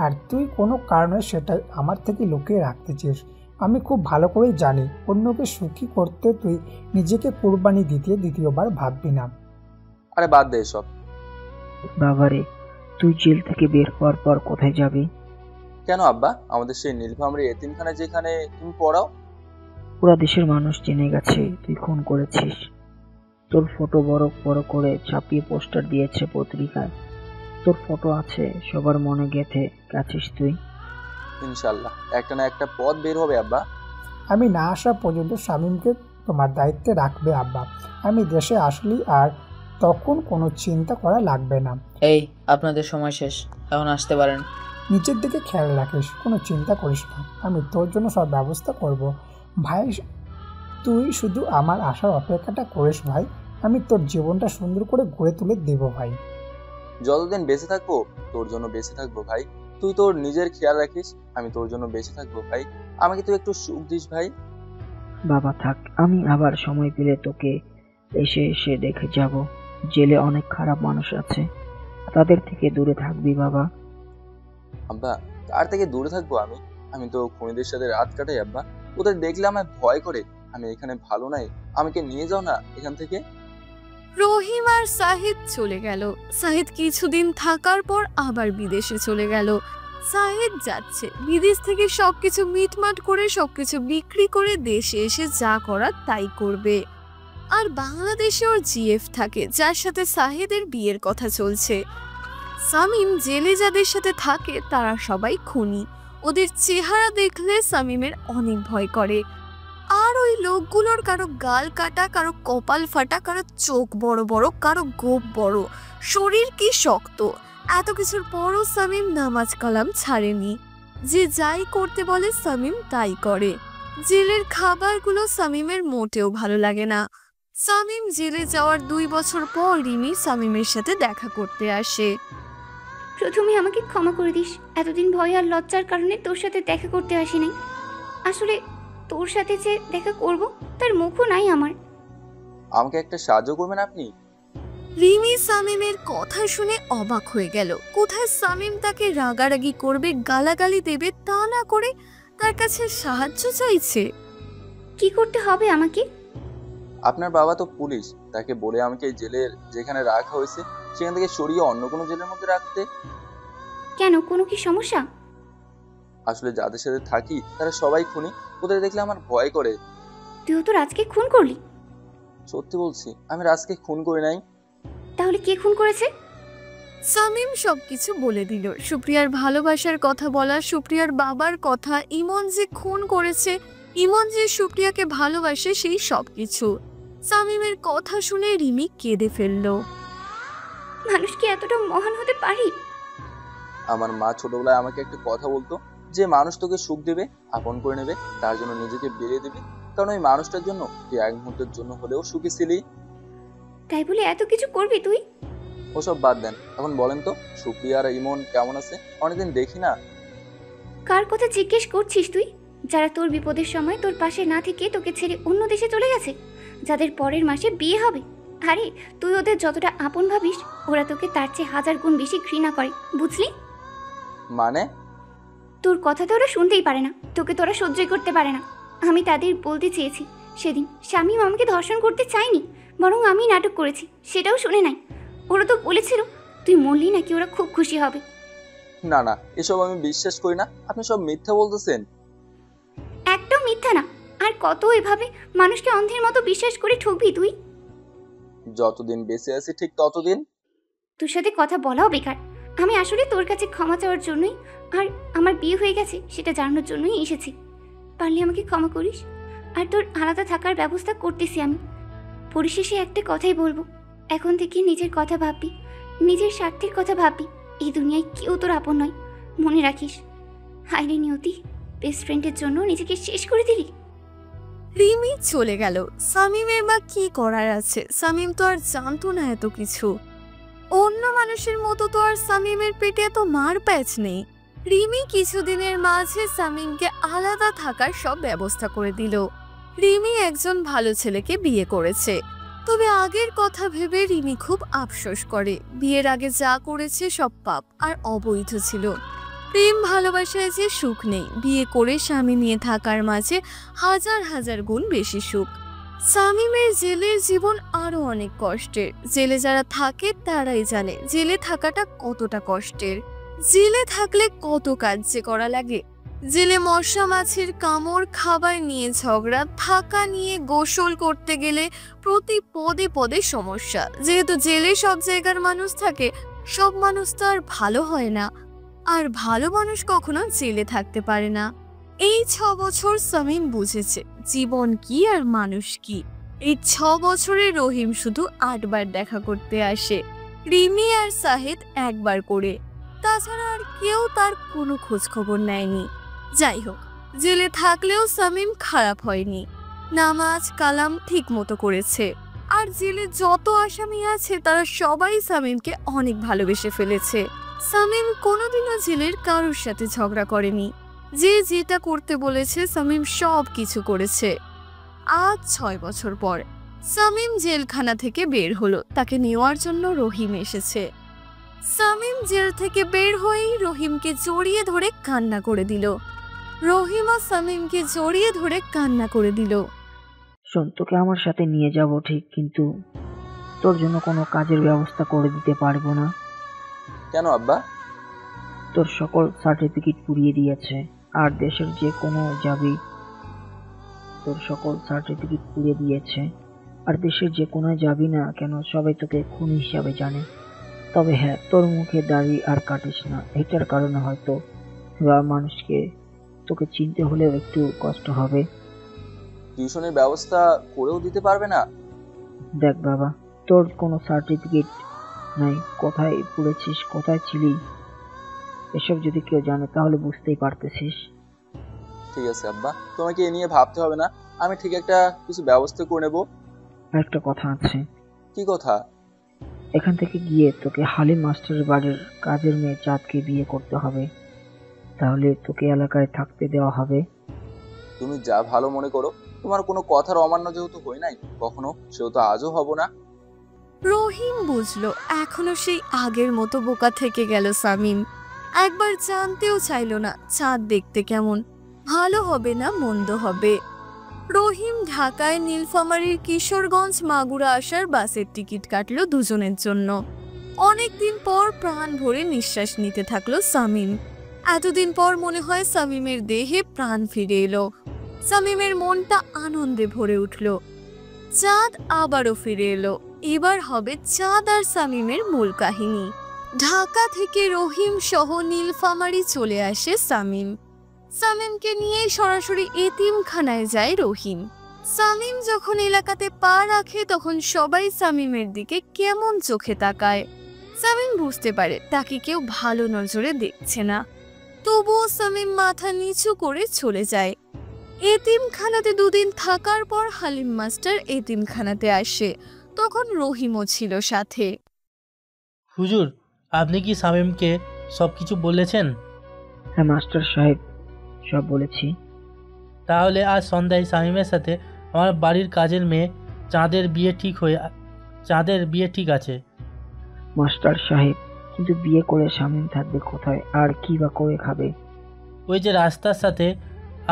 আর তুই কোনো কারণে সেটাই আমার থেকে লুকিয়ে রাখতেছিস। আমি খুব ভালো করেই জানি অন্যকে সুখী করতে তুই নিজেকে কোরবানি দিতে দ্বিতীয়বার ভাববি না। আরে বাদ দে এসব। বাবারে, তুই জেল থেকে বের হওয়ার পর কোথায় যাবি? কেন আব্বা? আমাদের সেই নীলফামারী এতিমখানা যেখানে তুমি পড়াও। পুরা দেশের মানুষ জেনে গেছে তুই খুন করেছিস। তোর ফটো বড় বড় করে ছাপিয়ে পোস্টার দিয়েছে পত্রিকায়। তোর ফটো আছে, সবার মনে গেঁথে গেছিস তুই। ইনশাল্লাহ একটা না একটা পথ বের হবে আব্বা। আমি না আসা পর্যন্ত শামীমকে তোমার দায়িত্বে রাখবে আব্বা। আমি দেশে আসলি আর তখন কোনো চিন্তা করা লাগবে না। এই, আপনাদের সময় শেষ, এখন আসতে পারেন। নিচের দিকে খেয়াল রাখিস, কোনো চিন্তা করিস না, আমি তোর জন্য সব ব্যবস্থা করব। ভাই, তুই শুধু আমার আসার অপেক্ষাটা করিস ভাই, আমি তোর জীবনটা সুন্দর করে গড়ে তুলে দেব ভাই। যতদিন বেঁচে থাকবো তোর জন্য বেঁচে থাকবো ভাই। তুই তোর নিজের খেয়াল রাখিস, আমি তোর জন্য বেঁচে থাকবো ভাই। আমাকে তুই একটু সুখ দিস ভাই। বাবা থাক, আমি আবার সময় পেলে তোকে এসে এসে দেখে যাব। জেলে অনেক খারাপ মানুষ আছে, তাদের থেকে দূরে থাকবি বাবা। আব্বা, কার থেকে দূরে থাকবো আমি? আমি তো খুনিদের সাথে রাত কাটাই আব্বা। ওদের দেখলে আমায় ভয় করে। আমি এখানে ভালো নাই, আমাকে নিয়ে যাও না এখান থেকে। রহিম আর সাহিদ চলে গেল। সাহিদ কিছুদিন থাকার পর আবার বিদেশে চলে গেল। সাহিদ যাচ্ছে, বিদেশ থেকে সবকিছু মিটমাট করে সবকিছু বিক্রি করে দেশে এসে যা করার তাই করবে। আর বাংলাদেশে ওর জিএফ থাকে, যার সাথে সাহিদের বিয়ের কথা চলছে। সামিম জেলে যাদের সাথে থাকে তারা সবাই খুনি। ওদের চেহারা দেখলে সামিমের অনেক ভয় করে। আর ওই লোকগুলোর কারো গাল কাটা, কারো কপাল ফাটা, কারো চোখ বড় বড়, কারো গোপ বড়, শরীর কি শক্ত। এত কিছুর পরও সামিম নামাজ কালাম ছাড়েনি। যে যাই করতে বলে সামিম তাই করে। জেলের খাবারগুলো সামিমের মোটেও ভালো লাগে না। সামিম জেলে যাওয়ার 2 বছর পর রিমি সামিমের সাথে দেখা করতে আসে। প্রথমে আমাকে ক্ষমা করে দিস, এতদিন ভয় আর লজ্জার কারণে তোর সাথে দেখা করতে আসিনি। আসলে তোর সাথে যে দেখা করব তার মুখও নাই আমার। আমাকে একটা সাহায্য করবেন আপনি? রিমি সামিমের কথা শুনে অবাক হয়ে গেল। কোথায় সামিম তাকে রাগারাগি করবে, গালাগালি দেবে, তা না করে তার কাছে সাহায্য চাইছে। কি করতে হবে আমাকে? আপনার বাবা তো পুলিশ, তাকে বলে আমাকে জেলের যেখানে রাখা হয়েছে সেখান থেকে সরিয়ে অন্য কোনো জেলের মধ্যে রাখতে। কেন, কোনো কি সমস্যা? আসলে যাদের সাথে থাকি তারা সবাই খুনি, ওদের দেখলে আমার ভয় করে। তুইও তো রাজকে খুন করলি। সত্যি বলছি, আমি রাজকে খুন করি নাই। তাহলে কে খুন করেছে? সামিম সবকিছু বলে দিল। সুপ্রিয়ার ভালোবাসার কথা বলা, সুপ্রিয়ার বাবার কথা, ইমন যে খুন করেছে, ইমন যে সুপ্রিয়াকে ভালোবাসে, সেই সবকিছু। সামিমের কথা শুনে রিমি কেঁদে ফেলল। মানুষ কি এতটা মহান হতে পারে? আমার মা ছোটবেলায় আমাকে একটা কথা বলতো, যে মানুষ তোকে সুখ দেবে, আপন করে নেবে, তার জন্য নিজেকে বেরিয়ে দেবে, কারণ ওই মানুষটার জন্য তুই এক মুহূর্তের জন্য হলেও সুখী ছিলি। তাই বলে এত কিছু করবি তুই? ওসব বাদ দেন, এখন বলেন তো সুপ্রিয়া আর ইমন কেমন আছে? অনেকদিন দেখি না। কার কথা জিজ্ঞেস করছিস তুই? যারা তোর বিপদের সময় তোর পাশে না থেকে তোকে ছেড়ে অন্য দেশে চলে গেছে, যাদের পরের মাসে বিয়ে হবে। আরে তুই ওদের যতটা আপন ভাবিস, ওরা তোকে তার চেয়ে 1000 গুণ বেশি ঘৃণা করে, বুঝলি? মানে? তোর কথা তো ওরা শুনতেই পারে না, তোকে তোরা সহ্যই করতে পারে না। আমি তাদের বলতে চেয়েছি সেদিন শামীম আমাকে ধর্ষণ করতে চাইনি, বরং আমি নাটক করেছি, সেটাও শুনে নাই। ওরা তো বলেছিল তুই মরলি নাকি ওরা খুব খুশি হবে। না না, এসব আমি বিশ্বাস করি না। আপনি সব মিথ্যা বলতেছেন। একটাও মিথ্যা না। আর কত এভাবে মানুষকে অন্ধের মতো বিশ্বাস করে ঠকবি তুই? যতদিন বেঁচে আছি ঠিক ততদিন। তোর সাথে কথা বলাও বেকার। আমি আসলে তোর কাছে ক্ষমা চাওয়ার জন্যই, আর আমার বিয়ে হয়ে গেছে সেটা জানানোর জন্যই এসেছি। পারলে আমাকে ক্ষমা করিস, আর তোর আলাদা থাকার ব্যবস্থা করতেছি আমি। পরিশেষে একটা কথাই বলবো, এখন থেকে নিজের কথা ভাববি, নিজের স্বার্থের কথা ভাববি। এই দুনিয়ায় কেউ তোর আপন নয়, মনে রাখিস। হায়রে নিয়তি, বেস্ট ফ্রেন্ডের জন্য নিজেকে শেষ করে দিলি। রিমি চলে গেল। শামীমের বা কি করার আছে? শামীম তো আর জানতো না এত কিছু। অন্য মানুষের মতো তো আর শামীমের পেটে এত মার প্যাচ নেই। রিমি কিছুদিনের মাঝে শামীমকে আলাদা থাকার সব ব্যবস্থা করে দিল। রিমি একজন ভালো ছেলেকে বিয়ে করেছে, তবে আগের কথা ভেবে রিমি খুব আফসোস করে। বিয়ের আগে যা করেছে সব পাপ আর অবৈধ ছিল। প্রেম ভালোবাসায় যে সুখ নেই, বিয়ে করে স্বামী নিয়ে থাকার মাঝে 1000 গুণ বেশি সুখ। শামীমের জেলের জীবন আরো অনেক কষ্টের। জেলে যারা থাকে তারাই জানে জেলে থাকাটা কতটা কষ্টের। জেলে থাকলে কত কাজ যে করা লাগে। জেলে মশা মাছির কামড়, খাবার নিয়ে ঝগড়া, থাকা নিয়ে, গোসল করতে গেলে প্রতি পদে পদে সমস্যা। যেহেতু জেলে সব জায়গার মানুষ থাকে, সব মানুষ তো আর ভালো হয় না, আর ভালো মানুষ কখনো জেলে থাকতে পারে না। এই 6 বছর শামীম বুঝেছে জীবন কি আর মানুষ কি। এই 6 বছরে রহিম শুধু 8 বার দেখা করতে আসে, রিমি আর সাহেদ একবার করে। তাছাড়া আর কেউ তার কোনো খোঁজ খবর নেয়নি। যাই হোক, জেলে থাকলেও শামীম খারাপ হয়নি। নামাজ কালাম ঠিক মতো করেছে। আর জেলে যত আসামি আছে তারা সবাই শামীমকে অনেক ভালোবেসে ফেলেছে। শামীম কোনোদিনও জেলের কারোর সাথে ঝগড়া করেনি। যে যেটা করতে বলেছে শামীম সব কিছু করেছে। আজ 6 বছর পর শামীম জেলখানা থেকে বের হলো। তাকে নেওয়ার জন্য রহিম এসেছে। শামীম জেল থেকে বের হয়েই রহিমকে জড়িয়ে ধরে কান্না করে দিল। রহিমও শামীমকে জড়িয়ে ধরে কান্না করে দিল। শোন, তোকে আমার সাথে নিয়ে যাব ঠিক, কিন্তু তোর জন্য কোনো কাজের ব্যবস্থা করে দিতে পারবো না। কেন আব্বা? তোর সকল সার্টিফিকেট পুড়িয়ে দিয়েছে, আর দেশের যে কোনো যাবি, তোর সকল সার্টিফিকেট পুড়িয়ে দিয়েছে, আর দেশের যে কোনো যাবি না কেন সবাই তোকে খুনি হিসাবে জানে। তবে হ্যাঁ, তোর মুখে দাড়ি আর কাটিস না, এটার কারণে হয়তো বা মানুষকে তোকে চিনতে হলেও একটু কষ্ট হবে। টিউশনের ব্যবস্থা করেও দিতে পারবে না? দেখ বাবা, তোর কোনো সার্টিফিকেট নাই, কোথায় পড়েছিস, কোথায় ছিলি, এসব যদি কেউ জানে তাহলে বুঝতেই পারতেছিস। ঠিক আছে আব্বা, তোমাকে এ নিয়ে ভাবতে হবে না, আমি ঠিক একটা কিছু ব্যবস্থা করে নেব। একটা কথা আছে। কি কথা? এখান থেকে গিয়ে তোকে হালিম মাস্টারের বাড়ির কাজের মেয়ে চাঁদকে বিয়ে করতে হবে, তাহলে তোকে এলাকায় থাকতে দেওয়া হবে। তুমি যা ভালো মনে করো। তোমার কোনো কথার অমান্য যেহেতু হয় নাই কখনো, সেহেতু আজও হব না। রহিম বুঝলো এখনো সেই আগের মতো বোকা থেকে গেল শামীম। একবার জানতেও চাইল না চাঁদ দেখতে কেমন, ভালো হবে না মন্দ হবে। রহিম ঢাকায় নীলফামারীর কিশোরগঞ্জ মাগুরা আসার বাসের টিকিট কাটলো দুজনের জন্য। অনেকদিন পর প্রাণ ভরে নিঃশ্বাস নিতে থাকলো শামীম। এতদিন পর মনে হয় শামীমের দেহে প্রাণ ফিরে এলো। শামীমের মনটা আনন্দে ভরে উঠল। চাঁদ আবারও ফিরে এলো। এবার হবে চাঁদ আর শামীমের মূল কাহিনী। ঢাকা থেকে রহিম সহ নীলফামারী চলে আসে শামীম। শামীমকে নিয়ে সরাসরি এতিমখানায় যায় রহিম। শামীম যখন এলাকাতে পা রাখে তখন সবাই শামীমের দিকে কেমন চোখে তাকায়। শামীম বুঝতে পারে তাকে কেউ ভালো নজরে দেখছে না, তবুও শামীম মাথা নিচু করে চলে যায়। এতিমখানাতে 2 দিন থাকার পর হালিম মাস্টার এতিমখানাতে আসে। তখন রহিমও ছিল সাথে। হুজুর, আপনি কি শামীমকে সবকিছু বলেছেন? হ্যাঁ মাস্টার সাহেব, সব বলেছি। তাহলে আজ সন্ধ্যায় শামীমের সাথে আমার বাড়ির কাজের মেয়ে চাঁদের বিয়ে ঠিক আছে। মাস্টার সাহেব, কিন্তু বিয়ে করে শামীম থাকবে কোথায় আর কি বা করে খাবে? ওই যে রাস্তার সাথে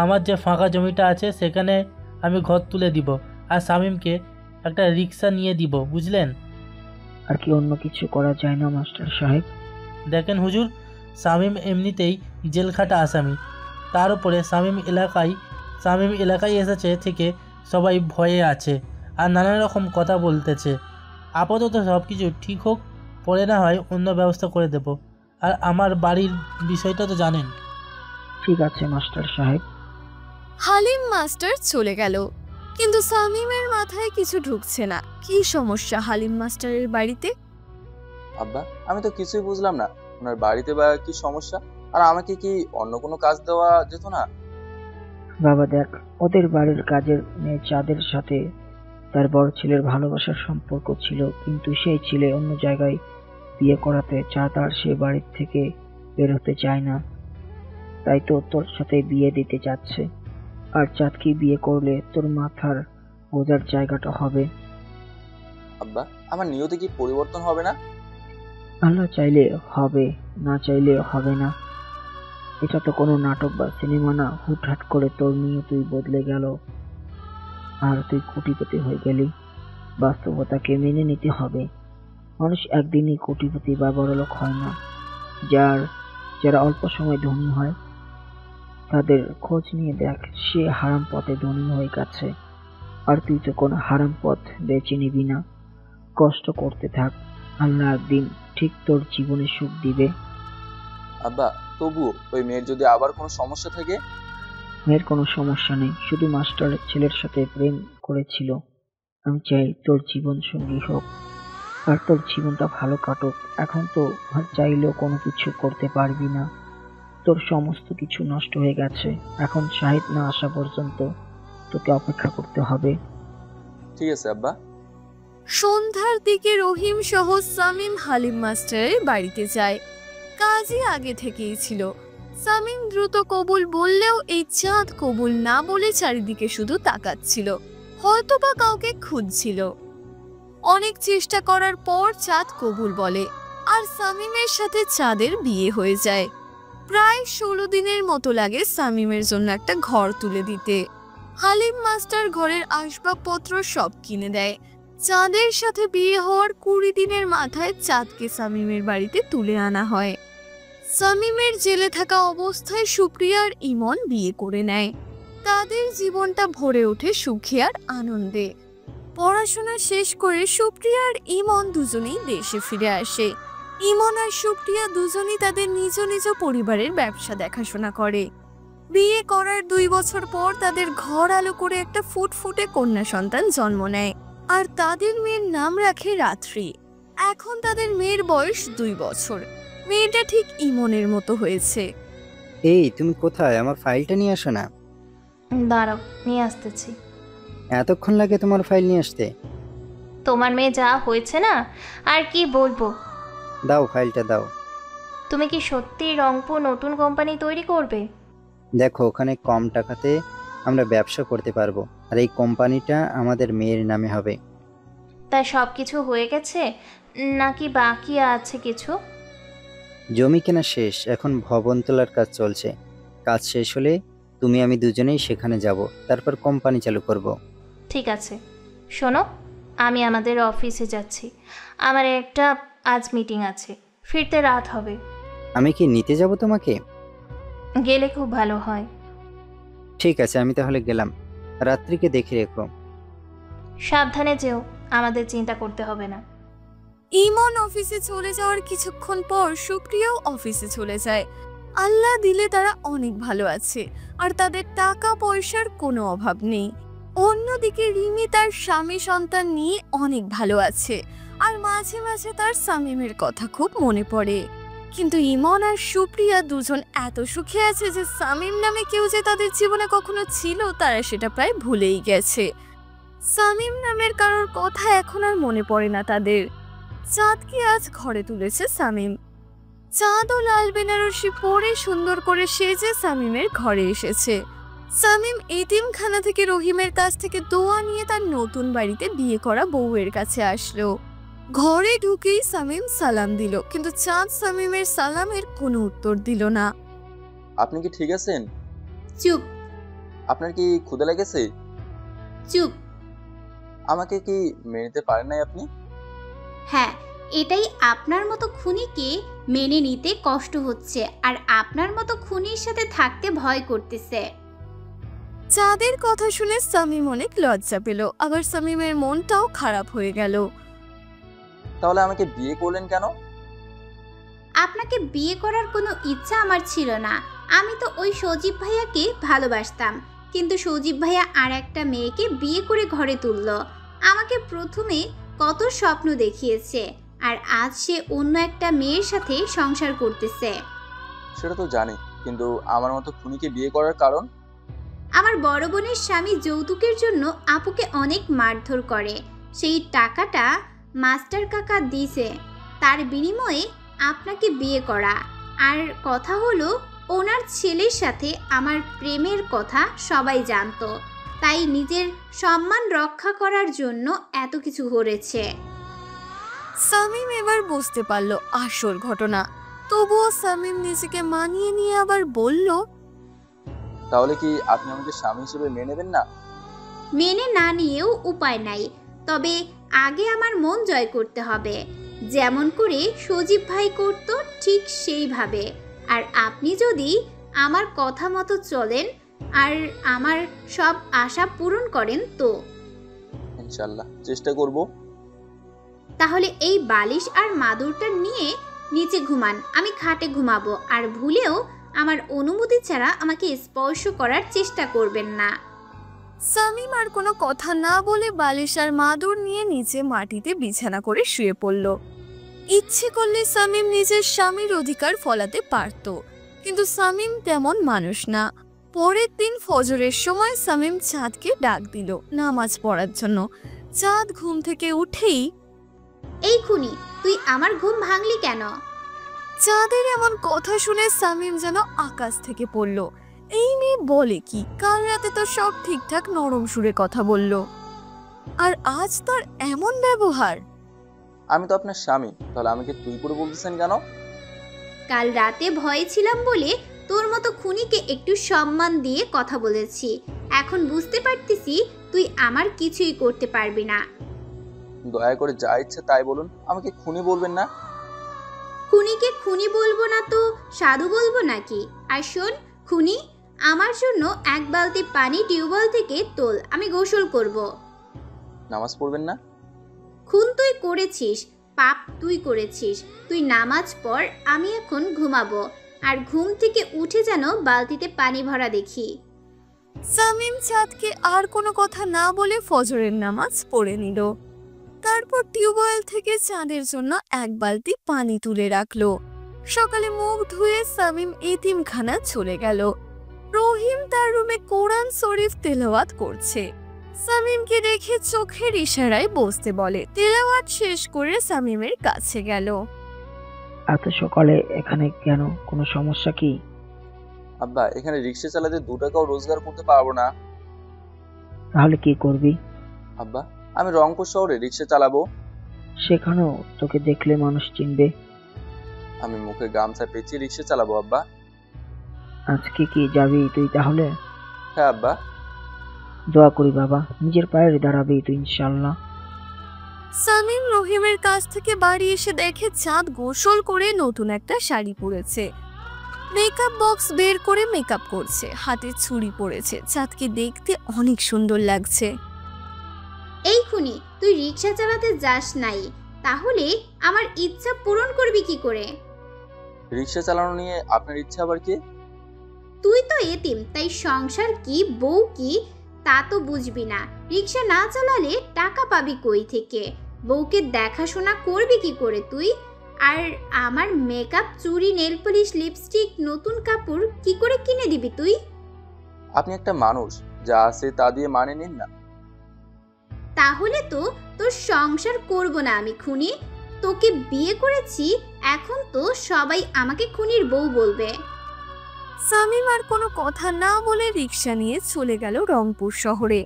আমার যে ফাঁকা জমিটা আছে সেখানে আমি ঘর তুলে দিব, আর শামীমকে একটা রিক্সা নিয়ে দিব, বুঝলেন? আর কি অন্য কিছু করা যায় না মাস্টার সাহেব? দেখেন হুজুর, শামীম এমনিতেই জেলখাটা আসামি, তার উপরে শামীম এলাকায় এসেছে থেকে সবাই ভয়ে আছে আর নানা রকম কথা বলতেছে। আপাতত সব কিছু ঠিক হোক, পরে না হয় অন্য ব্যবস্থা করে দেব। আর আমার বাড়ির বিষয়টা তো জানেন। ঠিক আছে মাস্টার সাহেব। হালিম মাস্টার চলে গেল, কিন্তু শামীমের মাথায় কিছু ঢুকছে না। কি সমস্যা হালিম মাস্টারের বাড়িতে? আব্বা, আমি তো কিছুই বুঝলাম না, ওনার বাড়িতে বা কি সমস্যা? আর আমাকে কি অন্য কোনো কাজ দেওয়া যেত না? বাবা দেখ, ওদের বাড়ির কাজের মেয়ে চাঁদের সাথে তার বড় ছেলের ভালোবাসার সম্পর্ক ছিল, কিন্তু সেই ছেলে অন্য জায়গায় বিয়ে করাতে চাঁদ আর সে বাড়ির থেকে বের হতে চায় না, তাই তো তোর সাথে বিয়ে দিতে যাচ্ছে। আর চাঁদকে বিয়ে করলে তোর মাথার বোঝার জায়গাটা হবে। আব্বা, আমার নিয়তে কি পরিবর্তন হবে না? আল্লাহ চাইলে হবে, না চাইলে হবে না। এটা তো কোনো নাটক বা সিনেমা না, হুটহাট করে তোর নিয়তই বদলে গেল আর তুই কোটিপতি হয়ে গেলি। বাস্তবতাকে মেনে নিতে হবে। মানুষ একদিনই কোটিপতি বা বড়লোক হয় না। যারা অল্প সময় ধনী হয় তাদের খোঁজ নিয়ে দেখ, সে হারাম পথে ধনী হয়ে গেছে। আর তুই তো কোনো হারাম পথ বেছে নিবি না। কষ্ট করতে থাক, আল্লাহ একদিন ঠিক তোর জীবনে সুখ দিবে। আব্বা, তবুও ওই মেয়ের যদি আবার কোনো সমস্যা থাকে? মেয়ের কোনো সমস্যা নেই, শুধু মাস্টারের ছেলের সাথে প্রেম করেছিল। আমি চাই তোর জীবন সঙ্গী হোক আর তোর জীবনটা ভালো কাটুক। এখন তো আর চাইলেও কোনো কিছু করতে পারবি না, তোর সমস্ত কিছু নষ্ট হয়ে গেছে। এখন শাহিদ না আসা পর্যন্ত তোকে অপেক্ষা করতে হবে। ঠিক আছে আব্বা। সন্ধ্যার দিকে রহিম সহ শামীম হালিম মাস্টারের বাড়িতে যায়। কাজই আগে থেকেই ছিল। শামীম দ্রুত কবুল বললেও এই চাঁদ কবুল না বলে চারিদিকে শুধু তাকাচ্ছিল, হয়তোবা কাউকে খুঁজছিল। অনেক চেষ্টা করার পর চাঁদ কবুল বলে আর শামীমের সাথে চাঁদের বিয়ে হয়ে যায়। প্রায় 16 দিনের মতো লাগে শামীমের জন্য একটা ঘর তুলে দিতে। হালিম মাস্টার ঘরের আসবাবপত্র সব কিনে দেয়। চাঁদের সাথে বিয়ে হওয়ার 20 দিনের মাথায় চাঁদকে শামীমের বাড়িতে তুলে আনা হয়। শামীমের জেলে থাকা অবস্থায় সুপ্রিয়া আর ইমন বিয়ে করে নেয়। তাদের জীবনটা ভরে ওঠে সুখে আর আনন্দে। পড়াশোনা শেষ করে সুপ্রিয়া আর ইমন দুজনেই দেশে ফিরে আসে। ইমন আর সুপ্রিয়া দুজনেই তাদের নিজ নিজ পরিবারের ব্যবসা দেখাশোনা করে। বিয়ে করার 2 বছর পর তাদের ঘর আলো করে একটা ফুটফুটে কন্যা সন্তান জন্ম নেয় আর তাদের মেয়ের নাম রাখে রাত্রি। এখন তাদের মেয়ের বয়স 2 বছর। মেয়েটা ঠিক ইমনের মতো হয়েছে। এই তুমি কোথায়? আমার ফাইলটা নিয়ে আসো না। দাঁড়াও, নিয়ে আসতেছি। এতক্ষণ লাগে তোমার ফাইল নিয়ে আসতে? তোমার মেয়ে যা হয়েছে না, আর কি বলবো। দাও, ফাইলটা দাও। তুমি কি সত্যি রংপুর নতুন কোম্পানি তৈরি করবে? দেখো, ওখানে কম টাকাতে আমরা ব্যবসা করতে পারবো, আর এই কোম্পানিটা আমাদের মেয়ের নামে হবে। তাই সব কিছু হয়ে গেছে নাকি বাকি আছে কিছু? জমি কেনা শেষ, এখন ভবন তোলার কাজ চলছে। কাজ শেষ হলে তুমি আমি দুজনেই সেখানে যাব, তারপর কোম্পানি চালু করব। ঠিক আছে, শোনো, আমি আমাদের অফিসে যাচ্ছি। আমার একটা আজ মিটিং আছে, ফিরতে রাত হবে। আমি কি নিতে যাব তোমাকে? গেলে খুব ভালো হয়। ঠিক আছে, আমি তাহলে গেলাম। রাত্রিকে দেখে রেখো। সাবধানে যেও, আমাদের চিন্তা করতে হবে না। ইমন অফিসে চলে যাওয়ার কিছুক্ষণ পর সুপ্রিয়াও অফিসে চলে যায়। আল্লাহ দিলে তারা অনেক ভালো আছে আর তাদের টাকা পয়সার কোনো অভাব নেই। অন্যদিকে রিমি তার স্বামী সন্তান নিয়ে অনেক ভালো আছে আর মাঝে মাঝে তার শামীমের কথা খুব মনে পড়ে। কিন্তু ইমন আর সুপ্রিয়া দুজন এত সুখে আছে যে শামীম নামে কেউ যে তাদের জীবনে কখনো ছিল তারা সেটা প্রায় ভুলেই গেছে। শামীম নামের কারোর কথা এখন আর মনে পড়ে না তাদের। চাঁদকে আজ ঘরে তুলেছে শামীম। চাঁদ ও লাল বেনারসি পরে সুন্দর করে সেজে সামিমের ঘরে এসেছে। সামিম এতিমখানা থেকে রহিমের কাছ থেকে দোয়া নিয়ে তার নতুন বাড়িতে বিয়ে করা বউয়ের কাছে আসলো। ঘরে ঢুকেই সামিম সালাম দিল, কিন্তু চাঁদ সামিমের সালামের কোনো উত্তর দিল না। আপনি কি ঠিক আছেন? চুপ। আপনার কি ক্ষুধা লেগেছে? চুপ। আমাকে কি মেনে নিতে পারেন নাই আপনি? হ্যাঁ, এটাই আপনার মতো খুনিকে মেনে নিতে কষ্ট হচ্ছে, আর আপনার মতো খুনির সাথে থাকতে ভয় করতেছে। চাঁদের কথা শুনে সামিম অনেক লজ্জা পেল, আবার সামিমের মনটাও খারাপ হয়ে গেল। তাহলে আমাকে বিয়ে করলেন কেন? আপনাকে বিয়ে করার কোনো ইচ্ছা আমার ছিল না। আমি তো ওই সজীব ভাইয়াকে ভালোবাসতাম, কিন্তু সজীব ভাইয়া আর একটা মেয়েকে বিয়ে করে ঘরে তুলল। আমাকে প্রথমে কত স্বপ্ন দেখিয়েছে, আর আজ সে অন্য একটা মেয়ের সাথে সংসার করতেছে। সেটা তো জানি, কিন্তু আমার মতো খুনিকে বিয়ে করার কারণ? আমার বড় বোনের স্বামী যৌতুকের জন্য আপুকে অনেক মারধর করে। সেই টাকাটা মাস্টার কাকা দিয়েছে, তার বিনিময়ে আপনাকে বিয়ে করা। আর কথা হলো, ওনার ছেলের সাথে আমার প্রেমের কথা সবাই জানতো, তাই নিজের সম্মান রক্ষা করার জন্য এত কিছু করেছে। সামিম এবার বুঝতে পারল আসল ঘটনা। তবুও সামিম নিজেকে মানিয়ে নিয়ে আবার বলল, তাহলে কি আপনি আমাকে স্বামী হিসেবে মেনে নেবেন না? মেনে না নিয়েও উপায় নাই, তবে আগে আমার মন জয় করতে হবে, যেমন করে সজীব ভাই করতো ঠিক সেইভাবে। আর আপনি যদি আমার কথা মতো চলেন আর আমার সব আশা পূরণ করেন তো ইনশাআল্লাহ চেষ্টা করব। তাহলে এই বালিশ আর মাদুরটা নিয়ে নিচে ঘুমান, আমি খাটে ঘুমাবো। আর ভুলেও আমার অনুমতি ছাড়া আমাকে স্পর্শ করার চেষ্টা করবেন না। সামিম আর কোনো কথা না বলে বালিশ আর মাদুর নিয়ে নিচে মাটিতে বিছানা করে শুয়ে পড়ল। ইচ্ছে করলে সামিম নিজের স্বামীর অধিকার ফলাতে পারত, কিন্তু সামিম তেমন মানুষ না। পরের দিন ফজরের সময় সামিম চাঁদকে ডাক দিল নামাজ পড়ার জন্য। চাঁদ ঘুম থেকে উঠেই, এই খুনি, তুই আমার ঘুম ভাঙলি কেন? চাঁদের এমন কথা শুনে সামিম যেন আকাশ থেকে পড়ল। এই মেয়ে বলে কি? কাল রাতে তো সব ঠিকঠাক নরম সুরে কথা বলল, আর আজ তার এমন ব্যবহার। আমি তো আপনার স্বামী, তাহলে আমাকে তুই করে বলতেছেন কেন? কাল রাতে ভয়ে ছিলাম বলে তোর মতো খুনিকে একটু সম্মান দিয়ে কথা বলেছি। এখন বুঝতে পারতেছি তুই আমার কিছুই করতে পারবি না। দয়া করে যা ইচ্ছে তাই বলুন, আমাকে খুনি বলবেন না। খুনিকে খুনি বলবো না তো সাধু বলবো নাকি? আর শোন খুনি, আমার জন্য এক বালতি পানি টিউবওয়েল থেকে তোল, আমি গোসল করব। নামাজ পড়বেন না? খুন তুই করেছিস, পাপ তুই করেছিস। তুই নামাজ পড়, আমি এখন ঘুমাবো। আর ঘুম থেকে উঠে যেন বালতিতে পানি ভরা দেখি। সামিম চাঁদকে আর কোনো কথা না বলে ফজরের নামাজ পড়ে নিল। তারপর টিউবওয়েল থেকে চাঁদের জন্য এক বালতি পানি তুলে রাখলো। সকালে মুখ ধুয়ে সামিম এতিমখানা চলে গেল। রহিম তার রুমে কোরআন শরীফ তেলাওয়াত করছে। সামিমকে দেখে চোখের ইশারায় বসতে বলে। তেলাওয়াত শেষ করে সামিমের কাছে গেল। এত সকালে এখানে কেন? কোনো সমস্যা কি? আব্বা, এখানে রিক্সা চালাতে 2 টাকাও রোজগার করতে পারবো না। তাহলে কি করবি? আব্বা, আমি রংপুর শহরে রিক্সা চালাবো। সেখানেও তোকে দেখলে মানুষ চিনবে। আমি মুখে গামছা পেঁচিয়ে রিক্সা চালাবো আব্বা। আজকে কি যাবি তুই তাহলে? হ্যাঁ আব্বা। দোয়া করি বাবা, নিজের পায়ে দাঁড়াবি তুই ইনশাআল্লাহ। সামিম রহিমের কাছ থেকে বাড়ি এসে দেখে চাঁদ গোসল করে নতুন একটা শাড়ি পরেছে। মেকআপ বক্স বের করে মেকআপ করছে, হাতে ছুরি পড়েছে। চাঁদকে দেখতে অনেক সুন্দর লাগছে। এই খুনি, তুই রিক্সা চালাতে যাস নাই, তাহলে আমার ইচ্ছা পূরণ করবি কি করে? রিক্সা চালানো নিয়ে আপনার ইচ্ছা আবার কি? তুই তো এতিম, তাই সংসার কি বউ কি তা তো বুঝবি না। রিক্সা না চালালে টাকা পাবি কই থেকে? বউকে দেখাশোনা করবি কি করে তুই? আর আমার মেকআপ, চুড়ি, নেল পলিশ, লিপস্টিক, নতুন কাপড় কি করে কিনে দিবি তুই? আপনি একটা মানুষ, যা আছে তা দিয়ে মানে নিন না। তাহলে তো তোর সংসার করব না আমি খুনি। তোকে বিয়ে করেছি, এখন তো সবাই আমাকে খুনির বউ বলবে। সামিম আর কোনো কথা না বলে রিক্সা নিয়ে চলে গেল রংপুর শহরে,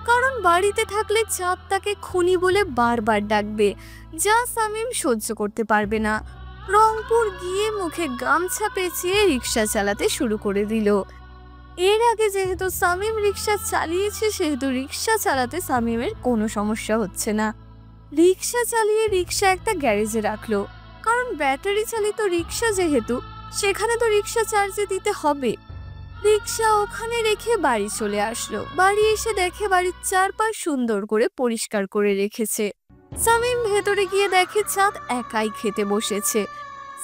কারণ বাড়িতে থাকলে চাঁদ তাকে খুনি বলে বারবার ডাকবে, যা সামিম সহ্য করতে পারবে না। রংপুর গিয়ে মুখে গামছা পেঁচিয়ে রিক্সা চালাতে শুরু করে দিল। এর আগে যেহেতু সামিম রিক্সা চালিয়েছে, সেহেতু রিক্সা চালাতে সামিমের কোনো সমস্যা হচ্ছে না। রিক্সা চালিয়ে রিক্সা একটা গ্যারেজে রাখলো, কারণ ব্যাটারি চালিত রিক্সা যেহেতু, সেখানে তো রিক্সা চার্জে দিতে হবে। রিক্সা ওখানে রেখে বাড়ি চলে আসলো। বাড়ি এসে দেখে বাড়ির চারপাশ সুন্দর করে পরিষ্কার করে রেখেছে। সামিম ভেতরে গিয়ে দেখে চাঁদ একাই খেতে বসেছে।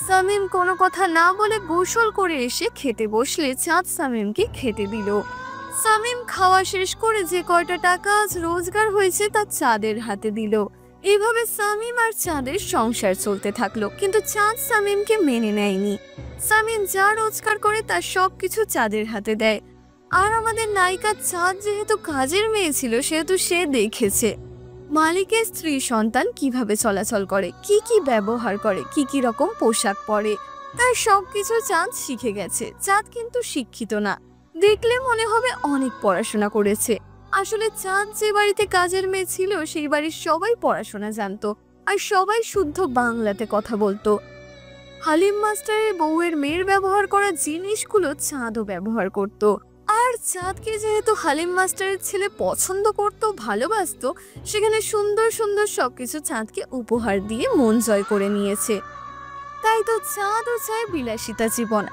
সামিম কোনো কথা না বলে গোসল করে এসে খেতে বসলে চাঁদ সামিমকে খেতে দিল। সামিম খাওয়া শেষ করে যে কয়টা টাকা আজ রোজগার হয়েছে তা চাঁদের হাতে দিল। এভাবে সামিম আর চাঁদের সংসার চলতে থাকলো, কিন্তু চাঁদ সামিমকে মেনে নেয়নি। সামিম যা রোজগার করে তার সবকিছু চাঁদের হাতে দেয়। আর আমাদের নায়িকা চাঁদ যেহেতু কাজের মেয়ে ছিল, সেহেতু সে দেখেছে মালিকের স্ত্রী সন্তান কিভাবে চলাচল করে, কি কি ব্যবহার করে, কি কি রকম পোশাক পরে, তার সবকিছু চাঁদ শিখে গেছে। চাঁদ কিন্তু শিক্ষিত না, দেখলে মনে হবে অনেক পড়াশোনা করেছে। আসলে চাঁদ যে বাড়িতে কাজের মেয়ে ছিল, সেই বাড়ির সবাই পড়াশোনা জানতো, আর সবাই শুদ্ধ বাংলাতে কথা বলতো। হালিম মাস্টারের বউয়ের মেয়ের ব্যবহার করা জিনিসগুলো চাঁদও ব্যবহার করত। আর চাঁদকে যেহেতু হালিম মাস্টারের ছেলে পছন্দ করত, ভালোবাসতো, সেখানে সুন্দর সুন্দর সবকিছু চাঁদকে উপহার দিয়ে মন জয় করে নিয়েছে। তাই তো চাঁদও চায় বিলাসিতা জীবন।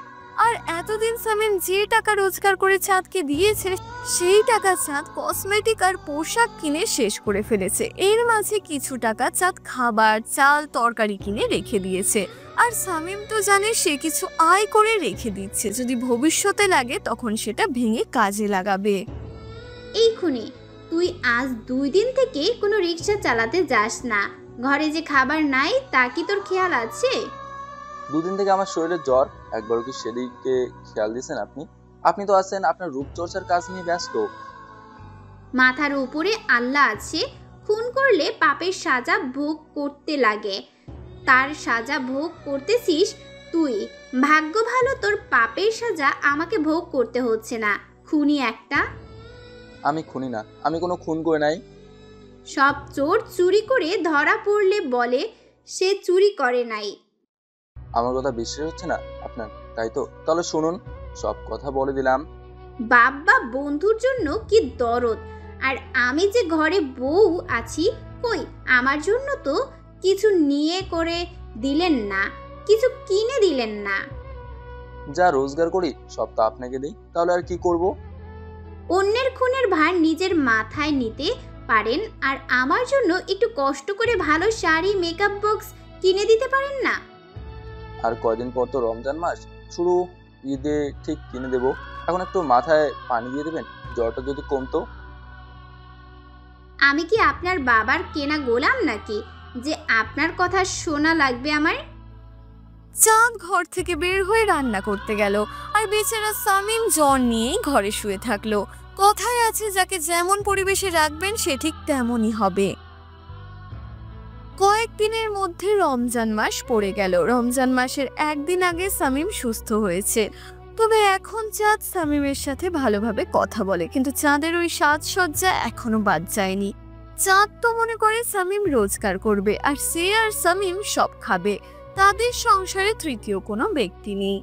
আর এতদিন সামিম যে টাকা রোজগার করে চাঁদকে দিয়েছে, সেই টাকা চাঁদ কসমেটিক আর পোশাক কিনে শেষ করে ফেলেছে। এর মাঝে কিছু টাকা চাঁদ খাবার, চাল, তরকারি কিনে রেখে দিয়েছে। আর সামিম তো জানে সে কিছু আয় করে রেখে দিচ্ছে, যদি ভবিষ্যতে লাগে তখন সেটা ভেঙে কাজে লাগাবে। এই খুনি, তুই আজ 2 দিন থেকে কোনো রিক্সা চালাতে যাস না। ঘরে যে খাবার নাই তা কি তোর খেয়াল আছে? 2 দিন থেকে আমার শরীরে জ্বর, একবারও কি সেদিকে খেয়াল দিয়েছেন আপনি? আপনি তো আছেন আপনার রূপচর্চার কাজ নিয়ে ব্যস্ত। মাথার উপরে আল্লাহ আছে, খুন করলে পাপের সাজা ভোগ করতে লাগে, তার সাজা ভোগ করতেছিস তুই। ভাগ্য ভালো তোর পাপের সাজা আমাকে ভোগ করতে হচ্ছে না, খুনি একটা। আমি খুনি না, আমি কোনো খুন করে নাই। সব চোর চুরি করে ধরা পড়লে বলে সে চুরি করে নাই। আমার কথা বিশ্বাস হচ্ছে না আপনার, তাই তো? তাহলে শুনুন, সব কথা বলে দিলাম। বাবা বন্ধুর জন্য কি দরদ, আর আমি যে ঘরে বউ আছি, কই আমার জন্য তো কিছু নিয়ে করে দিলেন না, কিছু কিনে দিলেন না। যা রোজগার করি সব তো আপনাকে দেই, তাহলে আর কি করব? অন্যের খুনের ভার নিজের মাথায় নিতে পারেন, আর আমার জন্য একটু কষ্ট করে ভালো শাড়ি, মেকআপ বক্স কিনে দিতে পারেন না? আর কয়দিন পর তো রমজান মাস শুরু, ঈদে ঠিক কিনে দেব। এখন একটু মাথায় পানি দিয়ে দেবেন, জ্বরটা যদি কমতো। আমি কি আপনার বাবার কেনা গোলাম নাকি যে আপনার কথা শোনা লাগবে আমার? চাঁদ ঘর থেকে বের হয়ে রান্না করতে গেল, আর বেচারা সামিম জ্বর নিয়েই ঘরে শুয়ে থাকলো। কথায় আছে, যাকে যেমন পরিবেশে রাখবেন সে ঠিক তেমনই হবে। কয়েকদিনের মধ্যে রমজান মাস পড়ে গেল। রমজান মাসের একদিন আগে সামিম সুস্থ হয়েছে। তবে এখন চাঁদ সামিমের সাথে ভালোভাবে কথা বলে, কিন্তু চাঁদের ওই সাজসজ্জা এখনো বাদ যায়নি। চাঁদ তো মনে করে সামিম রোজগার করবে, আর সে আর সামিম সব খাবে, তাদের সংসারে তৃতীয় কোনো ব্যক্তি নেই।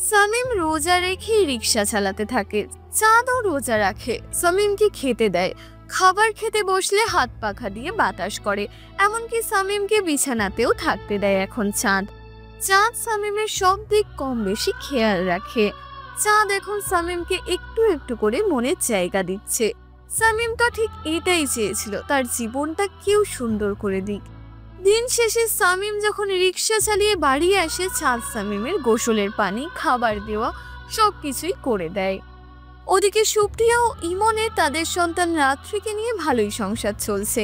সামিম রোজা রেখে রিক্সা চালাতে থাকে, চাঁদও রোজা রাখে, সামিমকে খেতে দেয়। খাবার খেতে বসলে হাত পাখা দিয়ে বাতাস করে, এমনকি সামিমকে বিছানাতেও থাকতে দেয় এখন চাঁদ। চাঁদ সামিমের সব দিক কম বেশি খেয়াল রাখে। চাঁদ এখন সামিমকে একটু একটু করে মনের জায়গা দিচ্ছে। সামিম তো ঠিক এটাই চেয়েছিল, তার জীবনটা কেউ সুন্দর করে দিক। দিন শেষে সামিম যখন রিক্সা চালিয়ে বাড়ি আসে, চাঁদ সামিমের গোসলের পানি, খাবার দেওয়া সবকিছুই করে দেয়। ওদিকে সুপ্রিয়া ও ইমনের তাদের সন্তান রাত্রিকে নিয়ে ভালোই সংসার চলছে।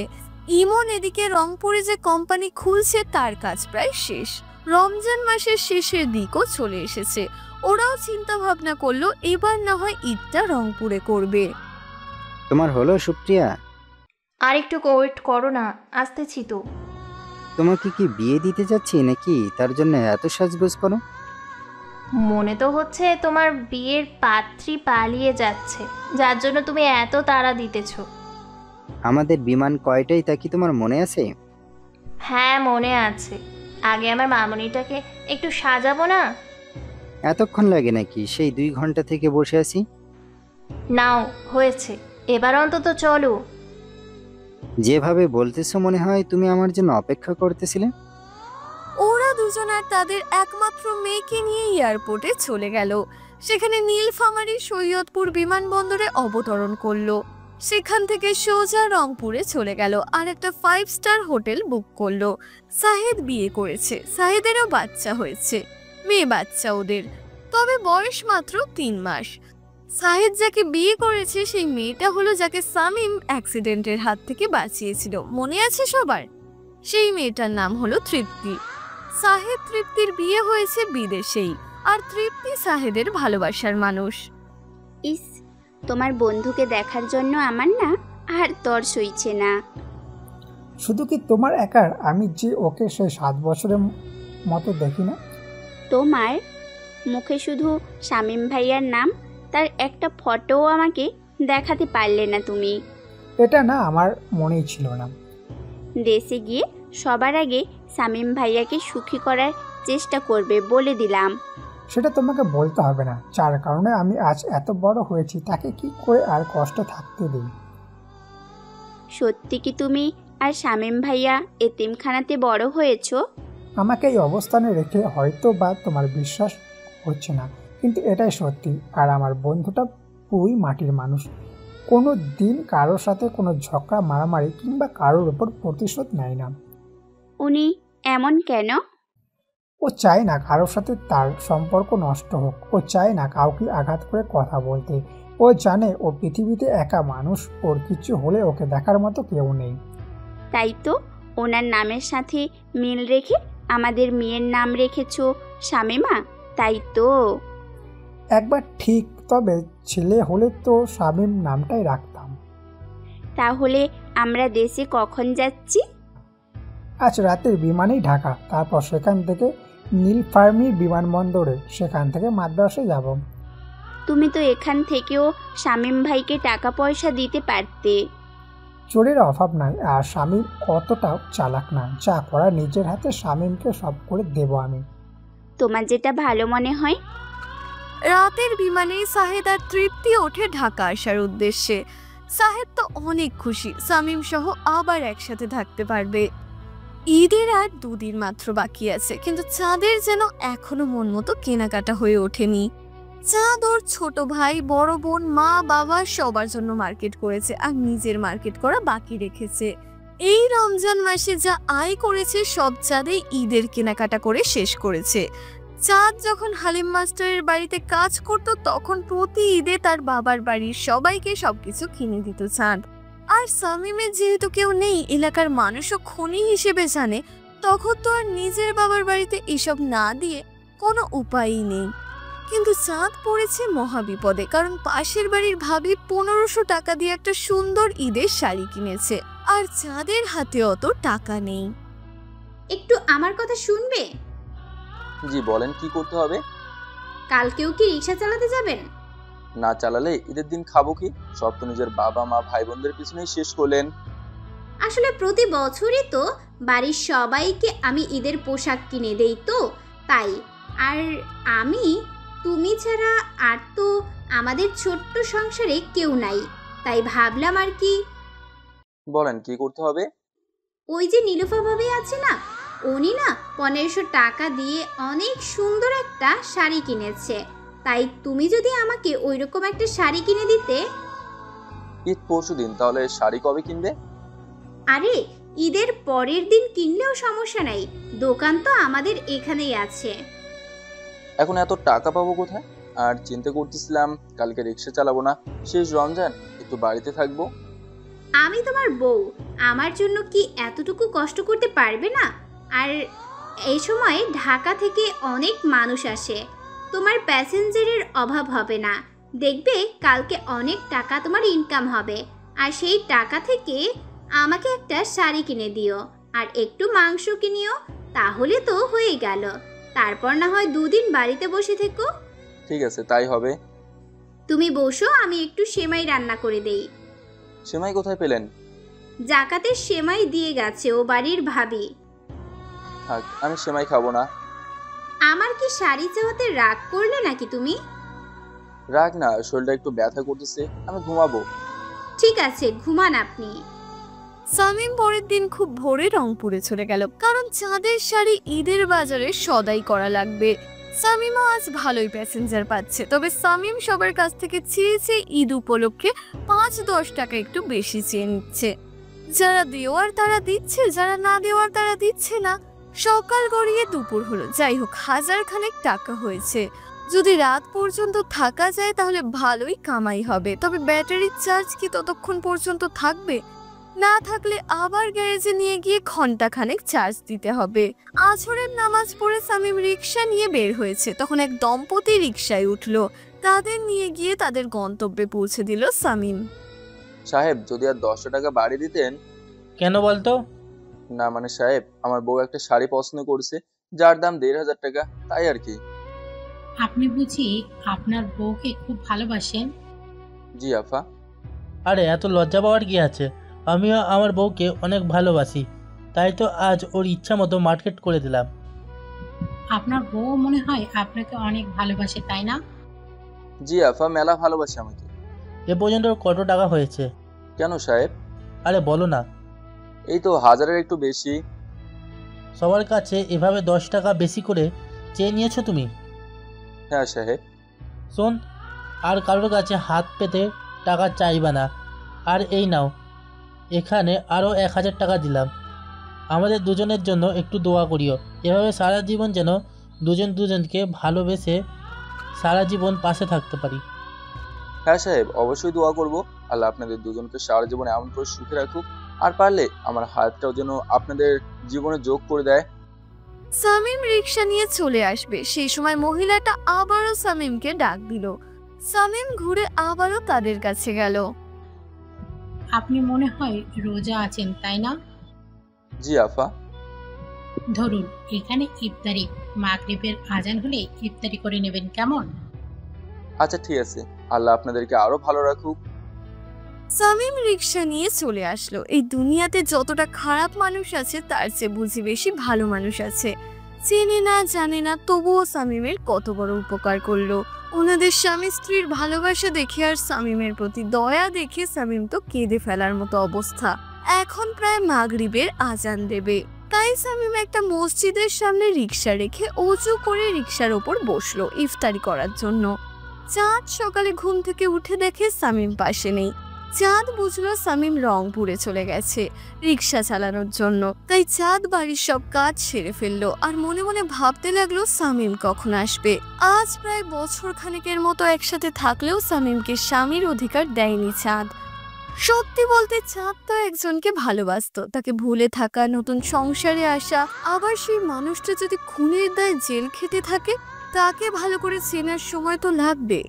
ইমন এদিকে রংপুরে যে কোম্পানি খুলছে তার কাজ প্রায় শেষ। রমজান মাসের শেষের দিকও চলে এসেছে। ওরাও চিন্তা ভাবনা করলো এবার না হয় ঈদটা রংপুরে করবে। তোমার হলো সুপ্রিয়া? আর একটু ওয়েট করো না, আসতেছি তো। তোমাকে কি বিয়ে দিতে যাচ্ছি নাকি তার জন্য এত সাজগোজ করো? মনে তো হচ্ছে তোমার বিয়ের পাত্রী পালিয়ে যাচ্ছে, যার জন্য তুমি এত তাড়া দিতেছো। আমাদের বিমান কয়টাই তা কি তোমার মনে আছে? হ্যাঁ মনে আছে। আগে আমার মামুনিটাকে একটু সাজাবো না? এতক্ষণ লাগে নাকি? সেই 2 ঘন্টা থেকে বসে আছি। নাও হয়েছে, এবার অন্তত চলো। যেভাবে বলতেছো মনে হয় তুমি আমার জন্য অপেক্ষা করতেছিলে। ওরা দুজন আর তাদের একমাত্র মেয়েকে নিয়ে এয়ারপোর্টে চলে গেল। সেখানে নীলফামারী সৈয়দপুর বিমানবন্দরে অবতরণ করলো। সেখান থেকে সোজা রংপুরে চলে গেল আর একটা 5 স্টার হোটেল বুক করলো। সাহেদ বিয়ে করেছে, সাহেদেরও বাচ্চা হয়েছে, মেয়ে বাচ্চা ওদের, তবে বয়স মাত্র 3 মাস। সাহেদ যাকে বিয়ে করেছে সেই মেয়েটা হলো যাকে শামীম অ্যাক্সিডেন্টের হাত থেকে বাঁচিয়েছিল, মনে আছে সবার? সেই মেয়েটার নাম হলো তৃপ্তি। সাহেদ তৃপ্তির বিয়ে হয়েছে বিদেশেই, আর তৃপ্তি সাহেদের ভালোবাসার মানুষ। ইস, তোমার বন্ধুকে দেখার জন্য আমার না আর তর সইছে না। শুধু কি তোমার একার? আমি যে ওকে সেই 7 বছরের মতো দেখি না। তোমার মুখে শুধু শামীম ভাইয়ার নাম, তার একটা ফটোও আমাকে দেখাতে পারলে না তুমি। এটা না আমার মনেই ছিল না। দেশে গিয়ে সবার আগে শামীম ভাইয়াকে সুখী করার চেষ্টা করবে বলে দিলাম। সেটা তোমাকে বলতে হবে না, যার কারণে আমি আজ এত বড় হয়েছি তাকে কি করে আর কষ্ট থাকতে দিই। সত্যি কি তুমি আর শামীম ভাইয়া এতিমখানাতে বড় হয়েছো? আমাকে এই অবস্থানে রেখে হয়তো বা তোমার বিশ্বাস হচ্ছে না, কিন্তু এটাই সত্যি। আর আমার বন্ধুটা পুরোই মাটির মানুষ, কোনো দিন কারোর সাথে কোনো ঝগড়া মারামারি কিংবা কারোর উপর প্রতিশোধ নেয় না। উনি এমন কেন? ও চায় না কারোর সাথে তার সম্পর্ক নষ্ট হোক, ও চায় না কাউকে আঘাত করে কথা বলতে। ও জানে ও পৃথিবীতে একা মানুষ, ওর কিছু হলে ওকে দেখার মতো কেউ নেই। তাই তো ওনার নামের সাথে মিল রেখে আমাদের মেয়ের নাম রেখেছো শামীমা, তাই তো? একবার ঠিক, তবে ছেলে হলে তো শামীম নামটাই রাখতাম। তাহলে আমরা দেশে কখন যাচ্ছি? আজ রাতের বিমানেই ঢাকা, তারপর সেখান থেকে নীলফামারী বিমানবন্দরে, সেখান থেকে মাদ্রাসে যাব। তুমি তো এখান থেকেও শামীম ভাইকে টাকা পয়সা দিতে পারতে। চোরের অভাব নাই, আর শামীম অতটাও চালাক না, যা করা নিজের হাতে শামীমকে সব করে দেব আমি। তোমার যেটা ভালো মনে হয়। রাতের বিমানে সাহেদ আর তৃপ্তি ওঠে ঢাকা আসার উদ্দেশ্যে। সাহেদ তো অনেক খুশি, শামীম সহ আবার একসাথে থাকতে পারবে। ঈদের আর 2 দিন মাত্র বাকি আছে, কিন্তু চাঁদের যেন এখনো মন মতো কেনাকাটা হয়ে ওঠেনি। চাঁদ ওর ছোট ভাই, বড় বোন, মা, বাবা সবার জন্য মার্কেট করেছে, আর নিজের মার্কেট করা বাকি রেখেছে। এই রমজান মাসে যা আয় করেছে সব চাঁদেই ঈদের কেনাকাটা করে শেষ করেছে। চাঁদ যখন হালিম মাস্টারের বাড়িতে কাজ করত তখন প্রতি ঈদে তার বাবার বাড়ির সবাইকে সবকিছু কিনে দিত চাঁদ। আর শামীমের যেহেতু কেউ নেই, এলাকার মানুষও খনি হিসেবে জানে, তখন তো আর নিজের বাবার বাড়িতে এসব না দিয়ে কোনো উপায়ই নেই। কিন্তু চাঁদ পড়েছে মহাবিপদে, কারণ পাশের বাড়ির ভাবি 1500 টাকা দিয়ে একটা সুন্দর ঈদের শাড়ি কিনেছে, আর চাঁদের হাতে অত টাকা নেই। একটু আমার কথা শুনবে? জি বলেন, কি করতে হবে? কালকেও কি রিক্সা চালাতে যাবেন? না চালালে ঈদের দিন খাবো কি? সব তো নিজের বাবা মা ভাই বোনদের পিছনেই শেষ করলেন। আসলে প্রতি বছরই তো বাড়ির সবাইকে আমি ঈদের পোশাক কিনে দেই, তো তাই। আর তুমি ছাড়া আর তো আমাদের ছোট্ট সংসারে কেউ নাই, তাই ভাবলাম আর কি। বলেন কি করতে হবে? ওই যে নীলুফা ভাবি আছে না, উনি না 1500 টাকা দিয়ে অনেক সুন্দর একটা শাড়ি কিনেছে, তাই তুমি যদি আমাকে ওইরকম একটা শাড়ি কিনে দিতে। ঈদ পরশু দিন, তাহলে শাড়ি কবে কিনবে? আরে ঈদের পরের দিন কিনলেও সমস্যা নাই, দোকান তো আমাদের এখানেই আছে। এখন এত টাকা পাবো কোথায়? আর চিন্তা করতেছিলাম কালকে রিক্সা চালাবো না, শেষ রমজান, একটু বাড়িতে থাকবো। আমি তোমার বউ, আমার জন্য কি এতটুকু কষ্ট করতে পারবে না? আর এই সময় ঢাকা থেকে অনেক মানুষ আসে, তোমার প্যাসেঞ্জারের অভাব হবে না। দেখবে কালকে অনেক টাকা তোমার ইনকাম হবে, আর সেই টাকা থেকে আমাকে একটা শাড়ি কিনে দিও, আর একটু মাংস কিনিও, তাহলে তো হয়ে গেল। তারপর না হয় 2 দিন বাড়িতে বসে থেকো। ঠিক আছে, তাই হবে। তুমি বসো, আমি একটু সেমাই রান্না করে দেই। সেমাই কোথায় পেলেন? জাকাতের সেমাই দিয়ে গেছে ও বাড়ির ভাবি। থাক, আমি সেমাই খাবো না। আমার কি শাড়ি চাওয়াতে রাগ করলে নাকি তুমি? রাগ না, শরীরটা একটু ব্যথা করতেছে, আমি ঘুমাবো। ঠিক আছে, ঘুমান আপনি। সামিম পরের দিন খুব ভোরে রংপুরে চলে গেল, কারণ চাঁদের শাড়ি ঈদের বাজারে সদাই করা লাগবে। সামিমও আজ ভালোই প্যাসেঞ্জার পাচ্ছে, তবে সামিম সবার কাছ থেকে চেয়ে ঈদ উপলক্ষে 5-10 টাকা একটু বেশি চেয়ে নিচ্ছে। যারা দেওয়ার তারা দিচ্ছে, যারা না দেওয়ার তারা দিচ্ছে না। সকাল গড়িয়ে দুপুর হলো, যাই হোক 1000 খানেক টাকা হয়েছে। যদি রাত পর্যন্ত থাকা যায় তাহলে ভালোই কামাই হবে, তবে ব্যাটারির চার্জ কি ততক্ষণ পর্যন্ত থাকবে? না থাকলে আবার গ্যারেজে নিয়ে গিয়ে ঘন্টাখানেক চার্জ দিতে হবে। আসরের নামাজ পড়ে সামিম রিক্সা নিয়ে বের হয়েছে, তখন এক দম্পতি রিক্সায় উঠলো। তাদের নিয়ে গিয়ে তাদের গন্তব্যে পৌঁছে দিল সামিম। সাহেব, যদি আর 10 টাকা বাড়ি দিতেন। কেন বলতো? না মানে সাহেব, আমার বউ একটা শাড়ি পছন্দ করেছে, যার দাম 1500 টাকা, তাই আর কি। আপনি বুঝি আপনার বউকে খুব ভালোবাসেন? জি আফা। আরে এত লজ্জা পাওয়ার কি আছে? আমিও আমার বউকে অনেক ভালোবাসি, তাই তো আজ ওর ইচ্ছা মতো মার্কেট করে দিলাম। আপনার বউ মনে হয় আপনাকে অনেক ভালোবাসে, তাই না? জি আফা, মেলা ভালোবাসে আমাকে। এ পর্যন্ত কত টাকা হয়েছে? কেন সাহেব? আরে বলো না। এই তো 1000-এর একটু বেশি। সবার কাছে এভাবে 10 টাকা বেশি করে চেয়ে নিয়েছো তুমি? হ্যাঁ সাহেব। শোন, আর কারোর কাছে হাত পেতে টাকা চাইবা না। আর এই নাও, এখানে আরও 1000 টাকা দিলাম। আমাদের দুজনের জন্য একটু দোয়া করিও, এভাবে সারা জীবন যেন দুজন দুজনকে ভালোবেসে সারা জীবন পাশে থাকতে পারি। হ্যাঁ সাহেব, অবশ্যই দোয়া করব। আল্লাহ আপনাদের দুজনকে সারা জীবন এমন করে সুখে রাখুক, আর পারলে আমার হাতটাও যেন আপনাদের জীবনে যোগ করে দেয়। সামিম রিক্সা নিয়ে চলে আসবে, সেই সময় মহিলাটা আবারও সামিমকে ডাক দিল। সামিম ঘুরে আবারও তাদের কাছে গেল। আপনি মনে হয় রোজা আছেন, তাই না? জি আফা। ধরুন এখানে ইফতারি, মাগরিবের আজান হলে ইফতারি করে নেবেন, কেমন? আচ্ছা ঠিক আছে, আল্লাহ আপনাদেরকে আরো ভালো রাখুক। সামিম রিক্সা নিয়ে চলে আসলো। এই দুনিয়াতে যতটা খারাপ মানুষ আছে তার চেয়ে বুঝি বেশি ভালো মানুষ আছে। চেনে না জানে না, তবুও সামিমের কত বড় উপকার করলো। ওনাদের স্বামী স্ত্রীর ভালোবাসা দেখে আর সামিমের প্রতি দয়া দেখে সামিম তো কেঁদে ফেলার মতো অবস্থা। এখন প্রায় মাগরিবের আজান দেবে, তাই সামিম একটা মসজিদের সামনে রিক্সা রেখে অজু করে রিক্সার ওপর বসলো ইফতারি করার জন্য। চাঁদ সকালে ঘুম থেকে উঠে দেখে সামিম পাশে নেই। চাঁদ বুঝলো সামিম রংপুরে চলে গেছে রিক্সা চালানোর জন্য, তাই চাঁদ বাড়ির সব কাজ সেরে ফেললো আর মনে মনে ভাবতে লাগলো সামিম কখন আসবে। আজ প্রায় বছর খানেকের মতো একসাথে থাকলেও সামিমকে স্বামীর অধিকার দেয়নি চাঁদ। সত্যি বলতে চাঁদ তো একজনকে ভালোবাসতো, তাকে ভুলে থাকা, নতুন সংসারে আসা, আবার সেই মানুষটা যদি খুনের দায়ে জেল খেতে থাকে, তাকে ভালো করে চেনার সময় তো লাগবে।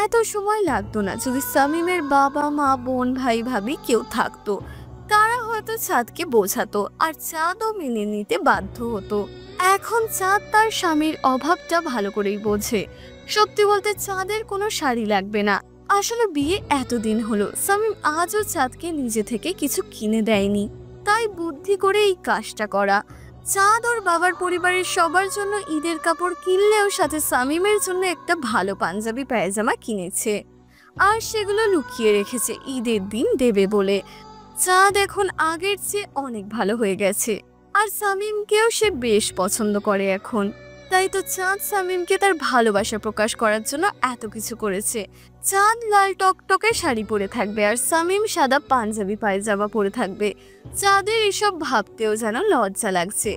এত সময় লাগতো না যদি সামিমের বাবা মা বোন ভাই ভাবি কেউ থাকতো, তারা হয়তো চাঁদকে বোঝাতো আর চাঁদও মেনে নিতে বাধ্য হতো। এখন চাঁদ তার স্বামীর অভাবটা ভালো করেই বোঝে। সত্যি বলতে চাঁদের কোনো শাড়ি লাগবে না। আসলে বিয়ে এতদিন হলো, সামিম আজও চাঁদকে নিজে থেকে কিছু কিনে দেয়নি, তাই বুদ্ধি করে এই কাজটা করা। চাঁদ ওর বাবার পরিবারের সবার জন্য ঈদের কাপড় কিনলেও সাথে সামিমের জন্য একটা ভালো পাঞ্জাবি পায়জামা কিনেছে, আর সেগুলো লুকিয়ে রেখেছে ঈদের দিন দেবে বলে। চাঁদ এখন আগের চেয়ে অনেক ভালো হয়ে গেছে, আর সামিমকেও সে বেশ পছন্দ করে এখন। তাই তো চাঁদ সামিমকে তার ভালোবাসা প্রকাশ করার জন্য এত কিছু করেছে। চাঁদ লাল টকটকে শাড়ি পরে থাকবে আর সামিম সাদা পাঞ্জাবি পায়জামা পরে থাকবে। চাঁদের এসব ভাবতেও যেন লজ্জা লাগছে।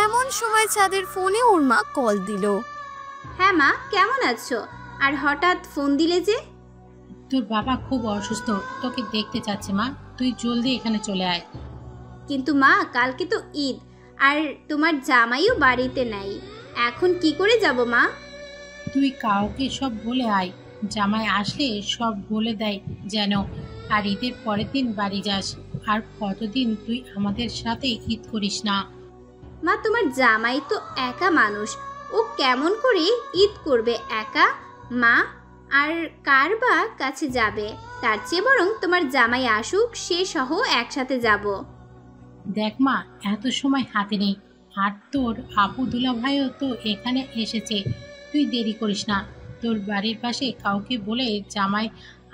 এমন সময় চাঁদের ফোনে ওর মা কল দিল। হ্যাঁ মা, কেমন আছো? আর হঠাৎ ফোন দিলে যে? তোর বাবা খুব অসুস্থ, তোকে দেখতে চাচ্ছে মা, তুই জলদি এখানে চলে আয়। কিন্তু মা, কালকে তো ঈদ, আর তোমার জামাইও বাড়িতে নাই, এখন কি করে যাব মা? তুই কাউকে সব বলে আয়, জামাই আসলে সব বলে দেয় যেন, আর ঈদের পরের দিন বাড়ি যাস। আর কতদিন তুই আমাদের সাথে ঈদ করিস না? মা, তোমার জামাই তো একা মানুষ, ও কেমন করে ঈদ করবে একা? মা, আর কার বা কাছে যাবে? তার চেয়ে বরং তোমার জামাই আসুক, সে সহ একসাথে যাব। দেখ মা, এত সময় হাতে নেই, আর তোর আপু দুলা ভাইও তো এখানে এসেছে। তুই দেরি করিস না, তোর বাড়ির পাশে কাউকে বলে জামাই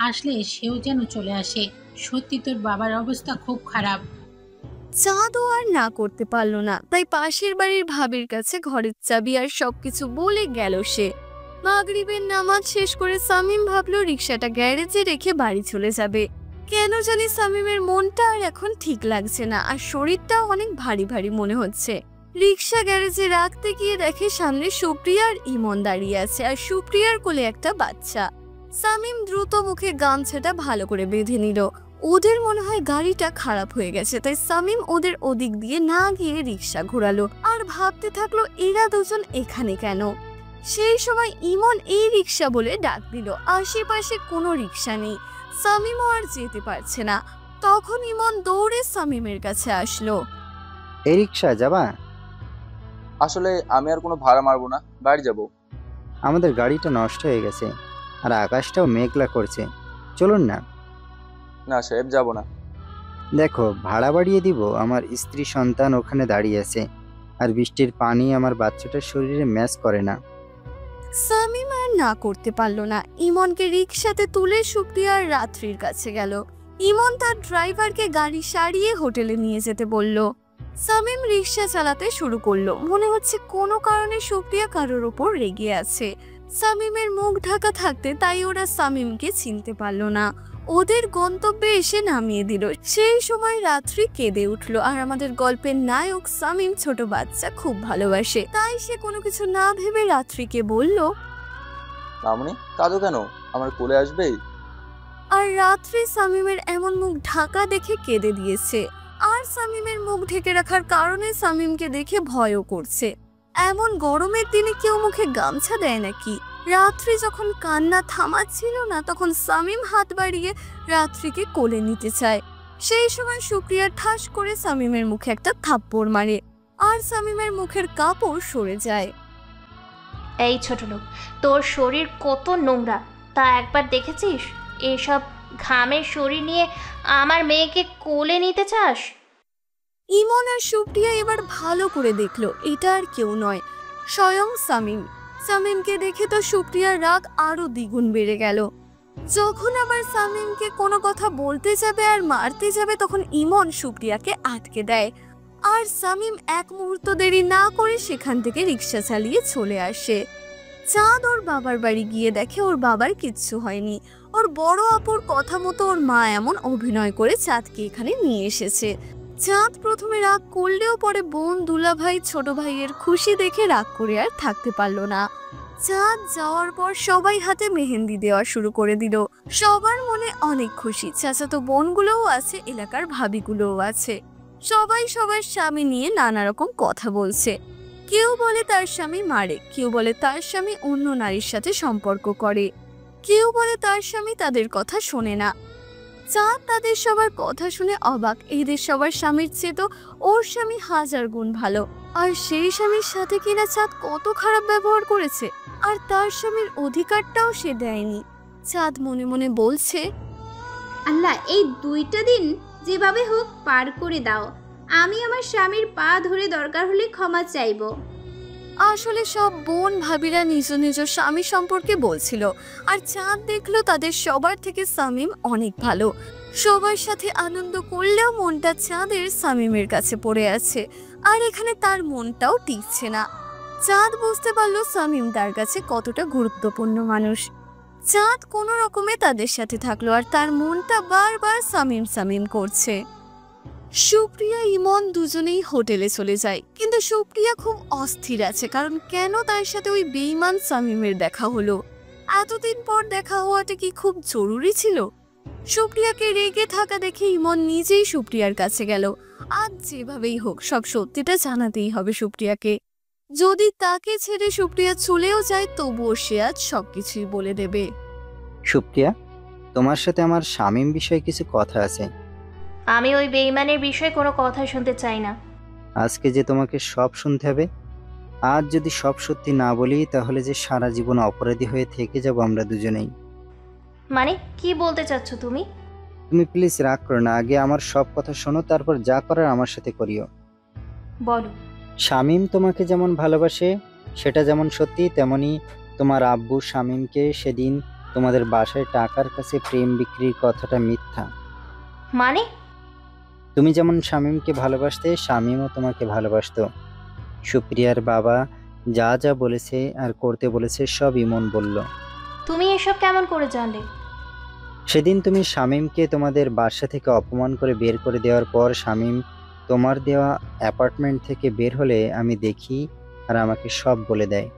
আসলে সেও যেন চলে আসে। সত্যি তোর বাবার অবস্থা খুব খারাপ। চাঁদও আর না করতে পারলো না, তাই পাশের বাড়ির ভাবির কাছে ঘরের চাবি আর সবকিছু বলে গেল সে। মাগরিবের নামাজ শেষ করে শামীম ভাবলো রিক্সাটা গ্যারেজে রেখে বাড়ি চলে যাবে। কেন জানি শামীমের মনটা আর এখন ঠিক লাগছে না, আর শরীরটাও অনেক ভারী ভারী মনে হচ্ছে। রিক্সা গ্যারেজে রাখতে গিয়ে দেখে সামনে সুপ্রিয়া আর ইমন দাঁড়িয়ে আছে, আর সুপ্রিয়ার কোলে একটা বাচ্চা। শামীম দ্রুত মুখে গামছাটা ভালো করে বেঁধে নিল। ওদের মনে হয় গাড়িটা খারাপ হয়ে গেছে, তাই শামীম ওদের ওদিক দিয়ে না গিয়ে রিক্সা ঘোরালো আর ভাবতে থাকলো এরা দুজন এখানে কেন। সেই সময় ইমন এই রিক্সা বলে ডাক দিল। আশেপাশে কোনো রিক্সা নেই, শামীমও আর যেতে পারছে না। তখন ইমন দৌড়ে শামীমের কাছে আসলো। এই রিক্সা যাবা? আসলে আমি আর কোনো ভাড়া মারবো না, বাড়ি যাব। আমাদের গাড়িটা নষ্ট হয়ে গেছে আর আকাশটাও মেঘলা করছে, চলুন না। না সাহেব, যাব না। দেখো, ভাড়া বাড়িয়ে দিব, আমার স্ত্রী সন্তান ওখানে দাঁড়িয়ে আছে, আর বৃষ্টির পানি আমার বাচ্চাটার শরীরে ম্যাচ করে না। শামীম আর না করতে পারলো না, ইমনকে রিক্সাতে তুলে সুপ্রিয়া আর রাত্রির কাছে গেল। ইমন তার ড্রাইভারকে গাড়ি সারিয়ে হোটেলে নিয়ে যেতে বলল। শামীম রিক্সা চালাতে শুরু করলো। মনে হচ্ছে কোনো কারণে সুপ্রিয়া কারোর ওপর রেগে আছে। শামীমের মুখ ঢাকা থাকতে তাই ওরা শামীমকে চিনতে পারলো না। ওদের গন্তব্যে এসে নামিয়ে দিল। সেই সময় রাত্রি কেঁদে উঠলো। আর আমাদের গল্পের নায়ক শামীম ছোট বাচ্চা খুব ভালোবাসে, তাই সে কোনো কিছু না ভেবে রাত্রিকে বলল, মামুনি কাঁদো কেন, আমার কোলে আসবে। আর রাত্রি শামীমের এমন মুখ ঢাকা দেখে কেঁদে দিয়েছে। আর শামীমের মুখ ঢেকে রাখার কারণে শামীমকে দেখে ভয়ও করছে। এমন গরমের দিনে কেউ মুখে গামছা দেয় নাকি? রাত্রি যখন কান্না থামাচ্ছিল না, তখন শামীম হাত বাড়িয়ে রাত্রিকে কোলে নিতে চায়। সেই সময় সুপ্রিয়া ঠাস করে শামীমের মুখে একটা থাপ্পড় মারে, আর শামীমের মুখের কাপড় সরে যায়। এই ছোট লোক, তোর শরীর কত নোংরা তা একবার দেখেছিস? এসব ঘামের শরীর নিয়ে আমার মেয়েকে কোলে নিতে চাস? ইমন আর সুপ্রিয়া এবার ভালো করে দেখলো এটা আর কেউ নয়, স্বয়ং শামীম। শামীমকে দেখে তো সুপ্রিয়ার রাগ আরো দ্বিগুণ বেড়ে গেল। যখন আবার শামীমকে কোনো কথা বলতে যাবে আর মারতে যাবে, তখন ইমন সুপ্রিয়াকে আটকে দেয়। আর শামীম এক মুহূর্ত দেরি না করে সেখান থেকে রিক্সা চালিয়ে চলে আসে। চাঁদ ওর বাবার বাড়ি গিয়ে দেখে ওর বাবার কিচ্ছু হয়নি। ওর বড় আপুর কথা মতো ওর মা এমন অভিনয় করে চাঁদকে এখানে নিয়ে এসেছে। চাঁদ প্রথমে রাগ করলেও পরে বোন, দুলা ভাই, ছোট ভাইয়ের খুশি দেখে রাগ করে আর থাকতে পারলো না। চাঁদ যাওয়ার পর সবাই হাতে মেহেন্দি দেওয়া শুরু করে দিল। সবার মনে অনেক খুশি। চাচাতো বোনগুলোও আছে, এলাকার ভাবিগুলোও আছে। সবাই সবার স্বামী নিয়ে নানা রকম কথা বলছে। কেউ বলে তার স্বামী মারে, কেউ বলে তার স্বামী অন্য নারীর সাথে সম্পর্ক করে, কেউ বলে তার স্বামী তাদের কথা শোনে না। চাঁদ তাদের সবার কথা শুনে অবাক। এদের সবার স্বামীর চেয়ে তো ওর স্বামী হাজার গুণ ভালো। আর সেই স্বামীর সাথে কিনা চাঁদ কত খারাপ ব্যবহার করেছে, আর তার স্বামীর অধিকারটাও সে দেয়নি। চাঁদ মনে মনে বলছে, আল্লাহ, এই 2টা দিন যেভাবে হোক পার করে দাও। আমি আমার স্বামীর পা ধরে দরকার হলে ক্ষমা চাইব। আসলে সব বোন ভাবিরা নিজ নিজ স্বামী সম্পর্কে বলছিল, আর চাঁদ দেখলো তাদের সবার থেকে শামীম অনেক ভালো। সবার সাথে আনন্দ করলেও মনটা চাঁদের শামীমের কাছে পড়ে আছে, আর এখানে তার মনটাও টিকছে না। চাঁদ বুঝতে পারলো শামীম তার কাছে কতটা গুরুত্বপূর্ণ মানুষ। চাঁদ কোনো রকমে তাদের সাথে থাকলো, আর তার মনটা বারবার শামীম শামীম করছে। সুপ্রিয়া, ইমন দুজনেই হোটেলে চলে যায়, কিন্তু সুপ্রিয়া খুব অস্থির আছে, কারণ কেন তার সাথে ওই বেঈমান শামীমের দেখা হলো। এতদিন পর দেখা হওয়াটা কি খুব জরুরি ছিল? সুপ্রিয়াকে রেগে থাকা দেখে ইমন নিজেই সুপ্রিয়ার কাছে গেল। আজ যেভাবেই হোক সব সত্যিটা জানাতেই হবে সুপ্রিয়াকে। যদি তাকে ছেড়ে সুপ্রিয়া চলেও যায়, তবুও সে আজ সবকিছুই বলে দেবে। সুপ্রিয়া, তোমার সাথে আমার শামীম বিষয়ে কিছু কথা আছে। আমি ওই বেইমানের বিষয়ে কোনো কথা শুনতে চাই না। আজকে যে তোমাকে সব শুনতে হবে। আজ যদি সব সত্যি না বলি তাহলে যে সারা জীবন অপরাধী হয়ে থেকে যাব আমরা দুজনেই। মানে কি বলতে চাচ্ছ তুমি? তুমি প্লিজ রাগ করো না, আগে আমার সব কথা শোনো, তারপর যা করার আমার সাথে করিও। বলো। শামীম তোমাকে যেমন ভালোবাসে সেটা যেমন সত্যি, তেমনি তোমার আব্বু শামীমকে সেদিন তোমাদের বাসায় টাকার কাছে প্রেম বিক্রির কথাটা মিথ্যা। মানে? তুমি যেমন শামীমকে ভালোবাসতে, শামীমও তোমাকে ভালোবাসতো। সুপ্রিয়ার বাবা যা যা বলেছে আর করতে বলেছে সব ইমন বলল। তুমি এসব কেমন করে জানলে? সেদিন তুমি শামীমকে তোমাদের বাসা থেকে অপমান করে বের করে দেওয়ার পর শামীম তোমার দেওয়া অ্যাপার্টমেন্ট থেকে বের হলে আমি দেখি আর আমাকে সব বলে দেয়।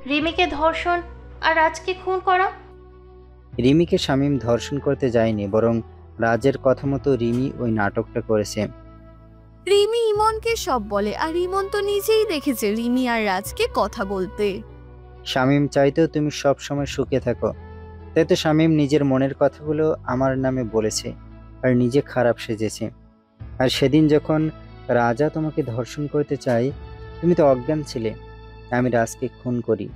রিমিকে ধর্ষণ আর রাজকে খুন করা? রিমিকে শামীম ধর্ষণ করতে যায়নি, বরং রাজের কথা মতো রিমি ওই নাটকটা করেছে। রিমি ইমনকে সব বলে, আর ইমন তো নিজেই দেখেছে রিমি আর রাজকে কথা বলতে। শামীম চাইতো তুমি সব সময় সুখে থাকো, তাই তো শামীম নিজের মনের কথাগুলো আমার নামে বলেছে আর নিজে খারাপ সেজেছে। আর সেদিন যখন রাজা তোমাকে ধর্ষণ করতে চাই, তুমি তো অজ্ঞান ছিলে। আমি রাজকে খুন করি।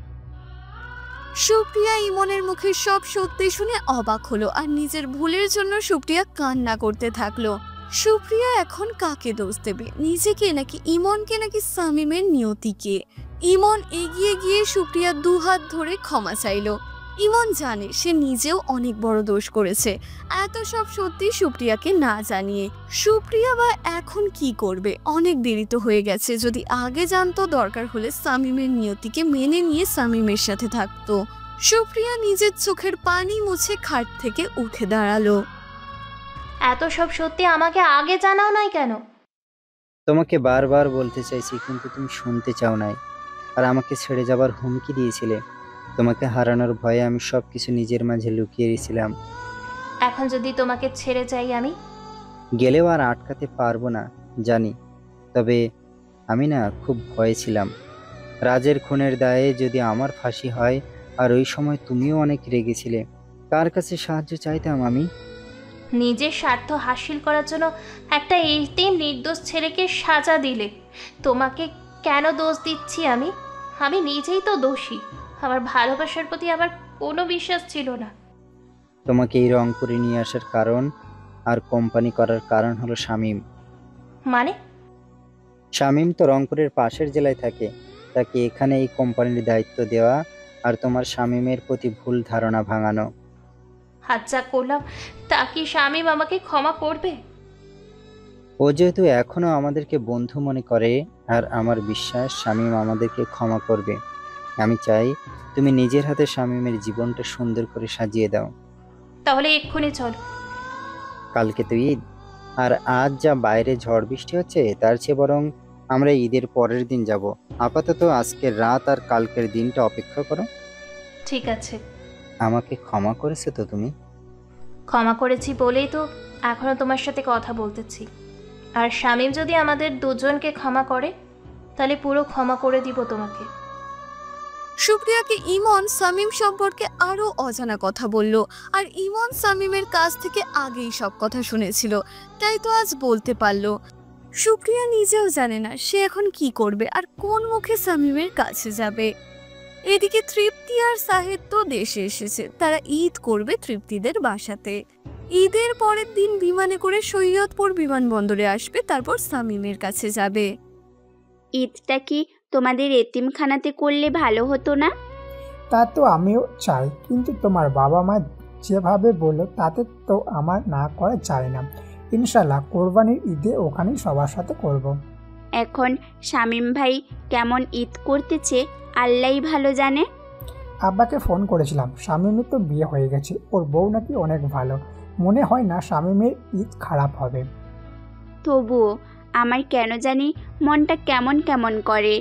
সুপ্রিয়া ইমনের মুখে সব সত্যি শুনে অবাক হলো, আর নিজের ভুলের জন্য সুপ্রিয়া কান্না করতে থাকলো। সুপ্রিয়া এখন কাকে দোষ দেবে, নিজেকে নাকি ইমনকে নাকি শামীমের নিয়তিকে? ইমন এগিয়ে গিয়ে সুপ্রিয়া দুহাত ধরে ক্ষমা চাইলো। ইমন জানে সে নিজেও অনেক বড় দোষ করেছে, এত সব সত্যি সুপ্রিয়াকে না জানিয়ে। সুপ্রিয়া বা এখন কি করবে? অনেক দেরি তো হয়ে গেছে। যদি আগে জানতো দরকার হলে শামীমের নিয়তিকে মেনে নিয়ে শামীমের সাথে থাকতো। সুপ্রিয়া নিজের চোখের পানি মুছে খাট থেকে উঠে দাঁড়ালো। এত সব সত্যি আমাকে আগে জানাও নাই কেন? তোমাকে বারবার বলতে চাইছি কিন্তু তুমি শুনতে চাও নাই, আর আমাকে ছেড়ে যাবার হুমকি দিয়েছিলে। তোমাকে হারানোর ভয়ে আমি সবকিছু নিজের মাঝে লুকিয়ে রেখেছিলাম। এখন যদি তোমাকে ছেড়ে যাই আমি? গেলেও আর আটকাতে পারবো না জানি, তবে আমি না খুব ভয়ে ছিলাম রাজের খুনের দায়ে যদি আমার ফাঁসি হয়। আর ওই সময় তুমিও অনেক রেগেছিলে। কার কাছে সাহায্য চাইতাম আমি? নিজের স্বার্থ হাসিল করার জন্য একটা এতিম নির্দোষ ছেলেকে সাজা দিলে। তোমাকে কেন দোষ দিচ্ছি আমি? আমি নিজেই তো দোষী। আমার ভালোবাসার প্রতি আমার কোনো বিশ্বাস ছিল না। তোমাকে এই রংপুরে নিয়ে আসার কারণ আর কোম্পানি করার কারণ হলো শামীম। মানে? শামীম তো রংপুরের পাশের জেলায় থাকে, তাকে এখানে এই কোম্পানির দায়িত্ব দেওয়া আর তোমার শামীমের প্রতি ভুল ধারণা ভাঙানো। আচ্ছা করলাম, তা কি শামীম আমাকে ক্ষমা করবে? ও যেহেতু এখনো আমাদেরকে বন্ধু মনে করে, আর আমার বিশ্বাস শামীম আমাদেরকে ক্ষমা করবে। আমি চাই তুমি নিজের হাতে শামীমের জীবনটা সুন্দর করে সাজিয়ে দাও। তাহলে এক্ষুনি চলো। কালকে তো ঈদ, আর আজ যা বাইরে ঝড় বৃষ্টি হচ্ছে তার চেয়ে বরং আমরা ঈদের পরের দিন যাব। আপাতত আজকের রাত আর কালকের দিনটা অপেক্ষা করো। ঠিক আছে। আমাকে ক্ষমা করেছো তো তুমি? ক্ষমা করেছি বলেই তো এখনো তোমার সাথে কথা বলতেছি। আর শামীম যদি আমাদের দুজনকে ক্ষমা করে তাহলে পুরো ক্ষমা করে দিব তোমাকে। সুপ্রিয়াকে ইমন শামীম সম্পর্কে আরো অজানা কথা বলল, আর ইমন শামীমের কাছ থেকে আগেই সব কথা শুনেছিল, তাই তো আজ বলতে পারলো। সুপ্রিয়া নিজেও জানে না সে এখন কি করবে আর কোন মুখে শামীমের কাছে যাবে। এদিকে তৃপ্তি আর সাহেদ তো দেশে এসেছে, তারা ঈদ করবে তৃপ্তিদের বাসাতে। ঈদের পরের দিন বিমানে করে সৈয়দপুর বিমানবন্দরে আসবে, তারপর শামীমের কাছে যাবে। ঈদটা কি তোমাদের এতিমখানাতে করলে ভালো হতো না? তা তো আমিও চাই, কিন্তু তোমার বাবা মা যেভাবে বললো তাতে তো আমার না করা যায় না। ইনশাল্লাহ কোরবানির ঈদে ওখানেই সবার সাথে করব। এখন শামীম ভাই কেমন ঈদ করতেছে আল্লাহই ভালো জানে। আব্বাকে ফোন করেছিলাম, শামীমের তো বিয়ে হয়ে গেছে, ওর বউ নাকি অনেক ভালো। মনে হয় না শামীমের ঈদ খারাপ হবে। তবুও আমার কেন জানি মনটা কেমন কেমন করে।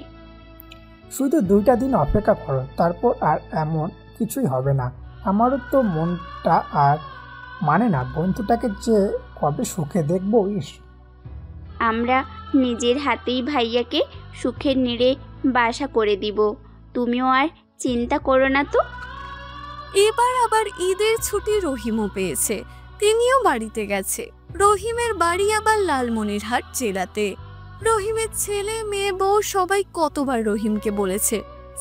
শুধু 2টা দিন অপেক্ষা করো, তারপর আর এমন কিছুই হবে না। আমারও তো মনটা আর মানে না বন্ধুটাকে যে কবে সুখে দেখবো। আমরা নিজের হাতেই ভাইয়াকে সুখের নিড়ে বাসা করে দিব, তুমিও আর চিন্তা করো না তো। এবার আবার ঈদের ছুটি রহিমও পেয়েছে, তিনিও বাড়িতে গেছে। রহিমের বাড়ি আবার লালমনিরহাট জেলাতে। রহিমের ছেলে মেয়ে বউ সবাই কতবার রহিমকে বলেছে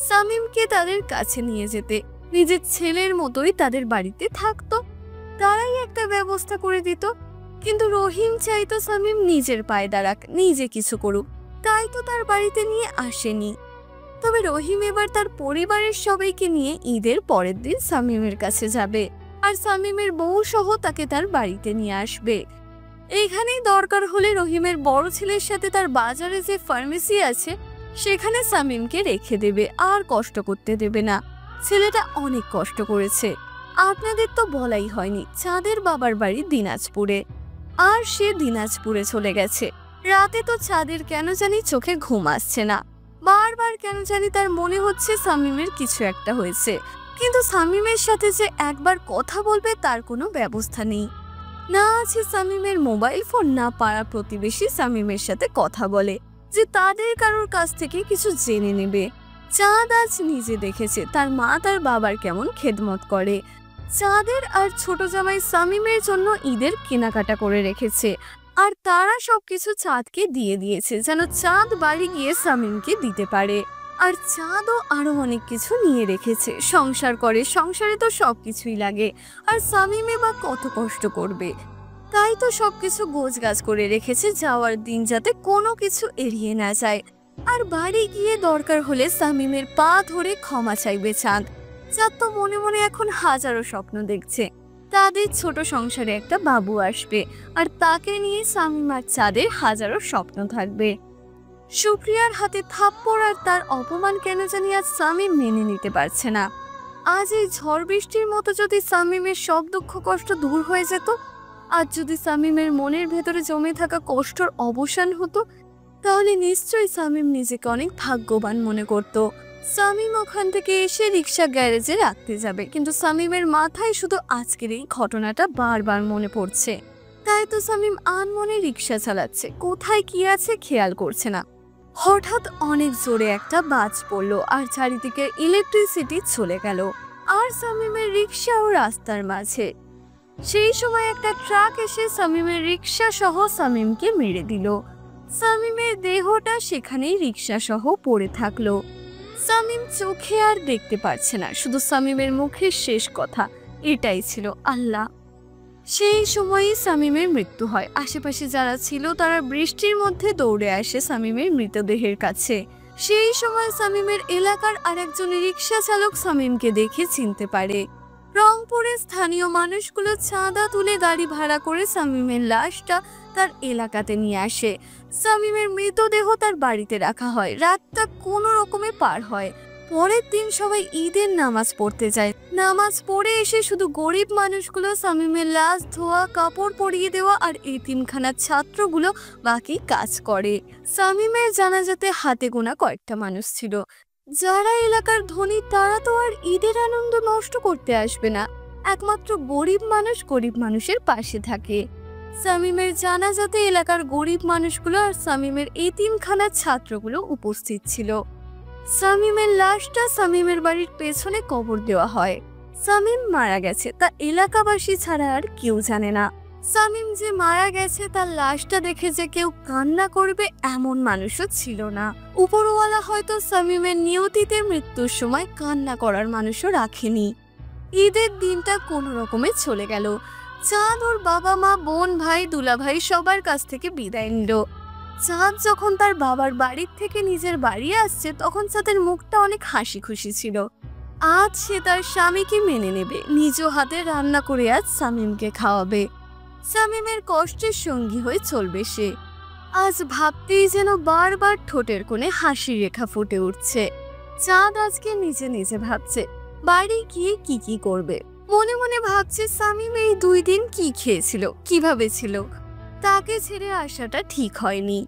শামীমকে তাদের কাছে নিয়ে যেতে, নিজের ছেলের মতোই তাদের বাড়িতে থাকতো, তারাই একটা ব্যবস্থা করে দিত। কিন্তু রহিম চাইতো শামীম নিজের পায়ে দাঁড়াক, নিজে কিছু করুক, তাই তো তার বাড়িতে নিয়ে আসেনি। তবে রহিম এবার তার পরিবারের সবাইকে নিয়ে ঈদের পরের দিন শামীমের কাছে যাবে, আর শামীমের বউ সহ তাকে তার বাড়িতে নিয়ে আসবে। এইখানেই দরকার হলে রহিমের বড় ছেলের সাথে তার বাজারে যে ফার্মেসি আছে সেখানে শামীমকে রেখে দেবে, আর কষ্ট করতে দেবে না। ছেলেটা অনেক কষ্ট করেছে, আপনাদের তো বলাই হয়নি চাঁদের বাবার বাড়ি দিনাজপুরে, আর সে দিনাজপুরে চলে গেছে। রাতে তো চাঁদের কেন জানি চোখে ঘুম আসছে না, বারবার কেন জানি তার মনে হচ্ছে শামীমের কিছু একটা হয়েছে, কিন্তু শামীমের সাথে যে একবার কথা বলবে তার কোনো ব্যবস্থা নেই। না আছে শামীমের মোবাইল ফোন, না পাড়া প্রতিবেশী শামীমের সাথে কথা বলে যে তাদের কারোর কাছ থেকে কিছু জেনে নেবে। চাঁদ আজ নিজে দেখেছে তার মা তার বাবার কেমন খেদমত করে। চাঁদের আর ছোট জামাই শামীমের জন্য ঈদের কেনাকাটা করে রেখেছে, আর তারা সবকিছু চাঁদকে দিয়ে দিয়েছে যেন চাঁদ বাড়ি গিয়ে শামীমকে দিতে পারে। আর চাঁদও আরো অনেক কিছু নিয়ে রেখেছে, সংসার করে, সংসারে তো সবকিছুই লাগে, আর শামীমে বা কত কষ্ট করবে, তাই তো সবকিছু গোছগাছ করে রেখেছে যাওয়ার দিন যাতে কোনো কিছু এড়িয়ে না যায়। আর বাড়ি গিয়ে দরকার হলে শামীমের পা ধরে ক্ষমা চাইবে চাঁদ। চাঁদ তো মনে মনে এখন হাজারো স্বপ্ন দেখছে, তাদের ছোট সংসারে একটা বাবু আসবে, আর তাকে নিয়ে শামীম আর চাঁদের হাজারো স্বপ্ন থাকবে। সুপ্রিয়ার হাতে থাপ্পড় আর তার অপমান কেন জানি আজ শামীম মেনে নিতে পারছে না। আজ এই ঝড় বৃষ্টির মতো যদি শামীমের সব দুঃখ কষ্ট দূর হয়ে যেত, আজ যদি শামীমের মনের ভেতরে জমে থাকা কষ্টর অবসান হতো, তাহলে নিশ্চয়ই শামীম নিজেকে অনেক ভাগ্যবান মনে করত। শামীম ওখান থেকে এসে রিক্সা গ্যারেজে রাখতে যাবে, কিন্তু শামীমের মাথায় শুধু আজকের এই ঘটনাটা বারবার মনে পড়ছে, তাই তো শামীম আনমনে রিক্সা চালাচ্ছে, কোথায় কি আছে খেয়াল করছে না। হঠাৎ অনেক জোরে একটা বাজ পড়লো, আর চারিদিকে ইলেকট্রিসিটি চলে গেল, আর শামীমের রিক্সাও রাস্তার মাঝে। সেই সময় একটা ট্রাক এসে শামীমের রিক্সা সহ শামীমকে মেরে দিল। শামীমের দেহটা সেখানেই রিক্সা সহ পড়ে থাকলো। শামীম চোখে আর দেখতে পারছে না, শুধু শামীমের মুখের শেষ কথা এটাই ছিল, আল্লাহ। সেই সময়ই শামীমের মৃত্যু হয়। আশেপাশে যারা ছিল তারা বৃষ্টির মধ্যে দৌড়ে আসে শামীমের মৃতদেহের কাছে। সেই সময় শামীমের এলাকার আরেকজন রিক্সা চালক শামীমকে দেখে চিনতে পারে। রংপুরের স্থানীয় মানুষগুলো চাঁদা তুলে গাড়ি ভাড়া করে শামীমের লাশটা তার এলাকাতে নিয়ে আসে। শামীমের মৃতদেহ তার বাড়িতে রাখা হয়। রাতটা কোনো রকমে পার হয়। পরের দিন সবাই ঈদের নামাজ পড়তে যায়। নামাজ পড়ে এসে শুধু গরিব মানুষগুলো শামীমের লাশ ধোয়া, কাপড় পরিয়ে দেওয়া আর এতিমখানার ছাত্রগুলো বাকি কাজ করে। শামীমের জানাজাতে হাতে গোনা কয়েকটা মানুষ ছিল। যারা এলাকার ধনী তারা তো আর ঈদের আনন্দ নষ্ট করতে আসবে না, একমাত্র গরিব মানুষ গরিব মানুষের পাশে থাকে। শামীমের জানাজাতে এলাকার গরিব মানুষগুলো আর শামীমের এতিমখানার ছাত্রগুলো উপস্থিত ছিল। শামীমের লাশটা শামীমের বাড়ির পেছনে কবর দেওয়া হয়। শামীম মারা গেছে তা এলাকাবাসী ছাড়া আর কেউ জানে না। শামীম যে মারা গেছে তার লাশটা দেখে যে কেউ কান্না করবে এমন মানুষও ছিল না। উপরওয়ালা হয়তো শামীমের নিয়তিতে মৃত্যুর সময় কান্না করার মানুষও রাখেনি। ঈদের দিনটা কোনো রকমে চলে গেল। চাঁদ ওর বাবা মা, বোন, ভাই, দুলা ভাই সবার কাছ থেকে বিদায় নিল। চাঁদ যখন তার বাবার বাড়ির থেকে নিজের বাড়ি আসছে তখন চাঁদের মুখটা অনেক হাসি খুশি ছিল। আজ সে তার স্বামীকে মেনে নেবে, নিজ হাতে রান্না করে আজ শামীমকে খাওয়াবে। শামীমের কষ্টের সঙ্গী হয়ে চলবে সে। আজ ভাবতেই যেন বারবার ঠোঁটের কোণে হাসির রেখা ফুটে উঠছে। চাঁদ আজকে নিজে নিজে ভাবছে বাড়ি গিয়ে কি কি করবে। মনে মনে ভাবছে শামীম এই 2 দিন কি খেয়েছিল, কিভাবে ছিল, তাকে ছেড়ে আসাটা ঠিক হয়নি।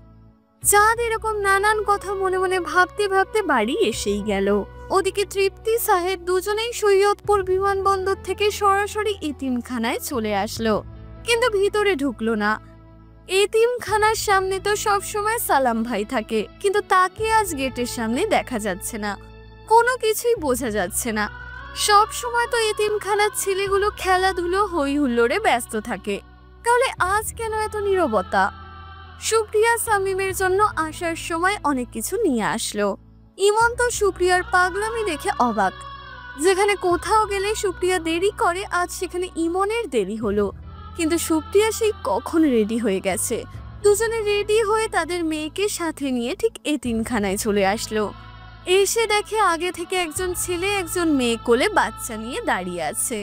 চাঁদ এরকম নানান কথা মনে মনে ভাবতে ভাবতে বাড়ি এসেই গেল। ওদিকে তৃপ্তি সাহেব দুজনেই সৈয়দপুর বিমানবন্দর থেকে সরাসরি এতিমখানায় চলে আসলো, কিন্তু ভিতরে ঢুকলো না। এতিমখানার সামনে তো সবসময় সালাম ভাই থাকে, কিন্তু তাকে আজ গেটের সামনে দেখা যাচ্ছে না। কোনো কিছুই বোঝা যাচ্ছে না। সব সময় তো এতিমখানার ছেলেগুলো খেলাধুলো হই হুল্লোড়ে ব্যস্ত থাকে, তাহলে আজ কেন এত নীরবতা? সুপ্রিয়া শামীমের জন্য আসার সময় অনেক কিছু নিয়ে আসলো। ইমন তো সুপ্রিয়ার পাগলামি দেখে অবাক। যেখানে কোথাও গেলে সুপ্রিয়া দেরি করে, আজ সেখানে ইমনের দেরি হলো। কিন্তু সুপ্রিয়া সেই কখন রেডি হয়ে গেছে। দুজনে রেডি হয়ে তাদের মেয়েকে সাথে নিয়ে ঠিক এতিমখানায় চলে আসলো। এসে দেখে আগে থেকে একজন ছেলে একজন মেয়ে কোলে বাচ্চা নিয়ে দাঁড়িয়ে আছে।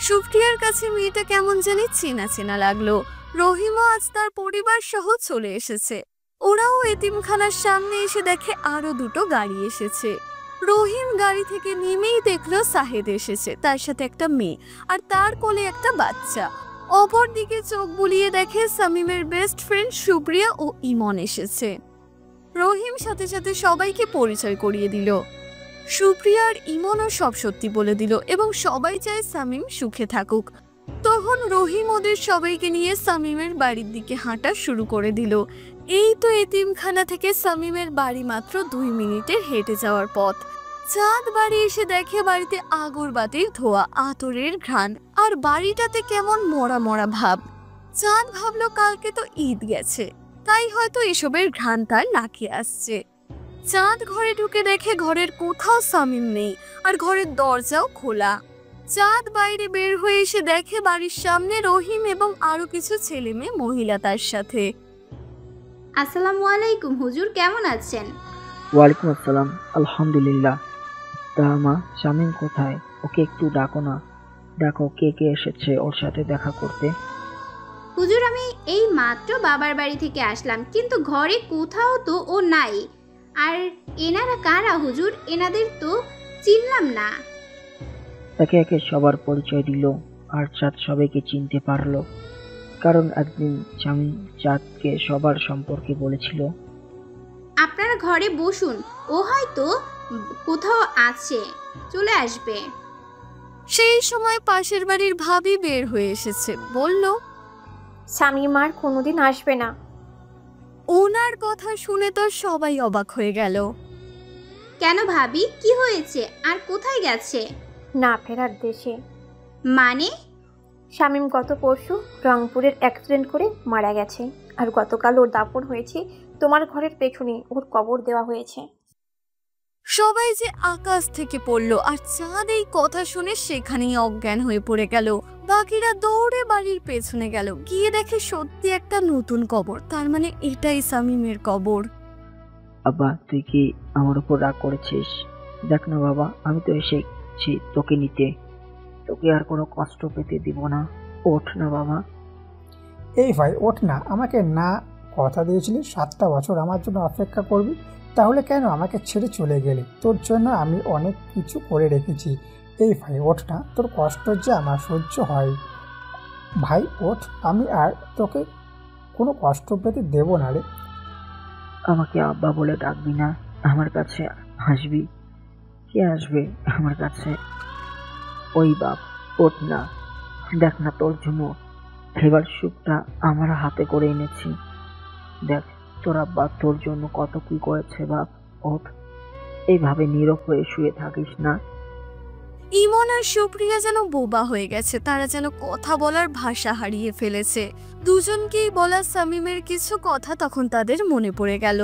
সুপ্রিয়ার কাছে মেয়েটা কেমন জানি চেনা চেনা লাগলো। রহিমও আজ তার পরিবার সহ চলে এসেছে। ওরাও এতিমখানার সামনে এসে দেখে আরো দুটো গাড়ি এসেছে। রহিম গাড়ি থেকে নেমেই দেখলো সাহেদ এসেছে, তার সাথে একটা মেয়ে আর তার কোলে একটা বাচ্চা। অপর দিকে চোখ বুলিয়ে দেখে শামীমের বেস্ট ফ্রেন্ড সুপ্রিয়া ও ইমন এসেছে। রহিম সাথে সাথে সবাইকে পরিচয় করিয়ে দিল। সুপ্রিয়া আর ইমনও সব সত্যি বলে দিল এবং সবাই চায় শামীম সুখে থাকুক। তখন রহিম ওদের সবাইকে নিয়ে শামীমের বাড়ির দিকে হাঁটা শুরু করে দিল। এই তো এতিমখানা থেকে শামীমের বাড়ি মাত্র 2 মিনিটের হেঁটে যাওয়ার পথ। চাঁদ বাড়ি এসে দেখে বাড়িতে আগরবাতির ধোয়া, আতরের ঘ্রাণ আর বাড়িটাতে কেমন মরা মরা ভাব। চাঁদ ভাবলো কালকে তো ঈদ গেছে, তাই হয়তো এসবের ঘ্রাণ তার নাকে আসছে। চাঁদ ঘরে ঢুকে দেখে ঘরের কোথাও শামীম নেই আর ঘরের দরজাও খোলা। চাঁদ বাইরে বের হয়ে এসে দেখে বাড়ির সামনে রহিম এবং আরো কিছু ছেলে মেয়ে মহিলা তার সাথে। আসসালামু আলাইকুম হুজুর, কেমন আছেন? ওয়ালাইকুম আসসালাম, আলহামদুলিল্লাহ। তা মা, শামীম কোথায়? ওকে একটু ডাকো না। দেখো কে কে এসেছে ওর সাথে দেখা করতে। হুজুর, আমি এই মাত্র বাবার বাড়ি থেকে আসলাম, কিন্তু ঘরে কোথাও তো ও নাই। আর এনারা কারা হুজুর? এনাদের তো চিনলাম না। একে একে সবার পরিচয় দিল আর চাঁদ সবাইকে চিনতে পারলো, কারণ একদিন শামীম চাঁদকে সবার সম্পর্কে বলেছিল। আপনারা ঘরে বসুন, ও হয়তো কোথাও আছে, চলে আসবে। সেই সময় পাশের বাড়ির ভাবি বের হয়ে এসেছে, বলল শামীম আর কোনোদিন আসবে না। ওনার কথা শুনে তো সবাই অবাক হয়ে গেল। কেন ভাবি, কি হয়েছে? আর কোথায় গেছে? না ফেরার দেশে। মানে? শামীম গত পরশু রংপুরের অ্যাক্সিডেন্ট করে মারা গেছে, আর গতকাল ওর দাফন হয়েছে তোমার ঘরের পেছনে, ওর কবর দেওয়া হয়েছে। সবাই যে আকাশ থেকে পড়লো আর চাঁদ এই কথা শুনে সেখানেই অজ্ঞান হয়ে পড়ে গেল। বাকিরা দৌড়ে বাড়ির পেছনে গেল, গিয়ে দেখে সত্যি একটা নতুন কবর। তার মানে এটাই শামীমের কবর। আব্বা, তুই কি আমার উপর রাগ করেছিস? দেখ না বাবা, আমি তো এসেছি তোকে নিতে, তোকে আর কোনো কষ্ট পেতে দিব না। ওঠ না বাবা। এই ভাই ওঠ না, আমাকে না কথা দিয়েছিলি 7টা বছর আমার জন্য অপেক্ষা করবি, তাহলে কেন আমাকে ছেড়ে চলে গেলি? তোর জন্য আমি অনেক কিছু করে রেখেছি। এই ভাই ওঠ না, তোর কষ্ট যে আমার সহ্য হয়। ভাই ওঠ, আমি আর তোকে কোনো কষ্ট পেতে দেব না রে। আমাকে আব্বা বলে ডাকবি না, আমার কাছে হাসবি। কে আসবে আমার কাছে? ওই বাপ, ওঠ না। দেখ না, তোর জন্য এবার সুখটা আমার হাতে করে এনেছি। দেখ তোর আব্বা তোর জন্য কত কি করেছে বাপ। ওঠ, এইভাবে নীরব হয়ে শুয়ে থাকিস না। ইমন আর সুপ্রিয়া যেন বোবা হয়ে গেছে, তারা যেন কথা বলার ভাষা হারিয়ে ফেলেছে। দুজনকেই বলা শামীমের কিছু কথা তখন তাদের মনে পড়ে গেল।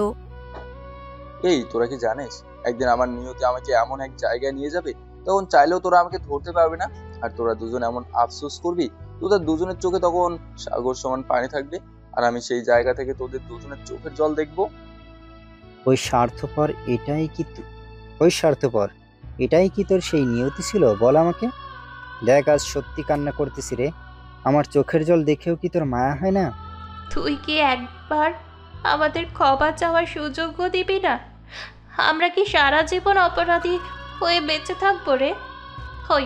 এই তোরা কি জানিস, একদিন আমার নিয়তি আমাকে এমন এক জায়গায় নিয়ে যাবে, তখন চাইলেও তোরা আমাকে ধরতে পারবে না। আর তোরা দুজন এমন আফসোস করবি, তোদের দুজনের চোখে তখন সাগর সমান পানি থাকবে, আর আমি সেই জায়গা থেকে তোদের দুজনের চোখের জল দেখবো। ওই স্বার্থপর এটাই কি তোর সেই নিয়তি ছিল? বল আমাকে। দেখ আজ সত্যি কান্না করতেছি রে, আমার চোখের জল দেখেও কি তোর মায়া হয় না? তুই কি একবার আমাদের ক্ষমা চাওয়ার সুযোগও দিবি না? আমরা কি সারা জীবন অপরাধী হয়ে বেঁচে থাকবো রে? হই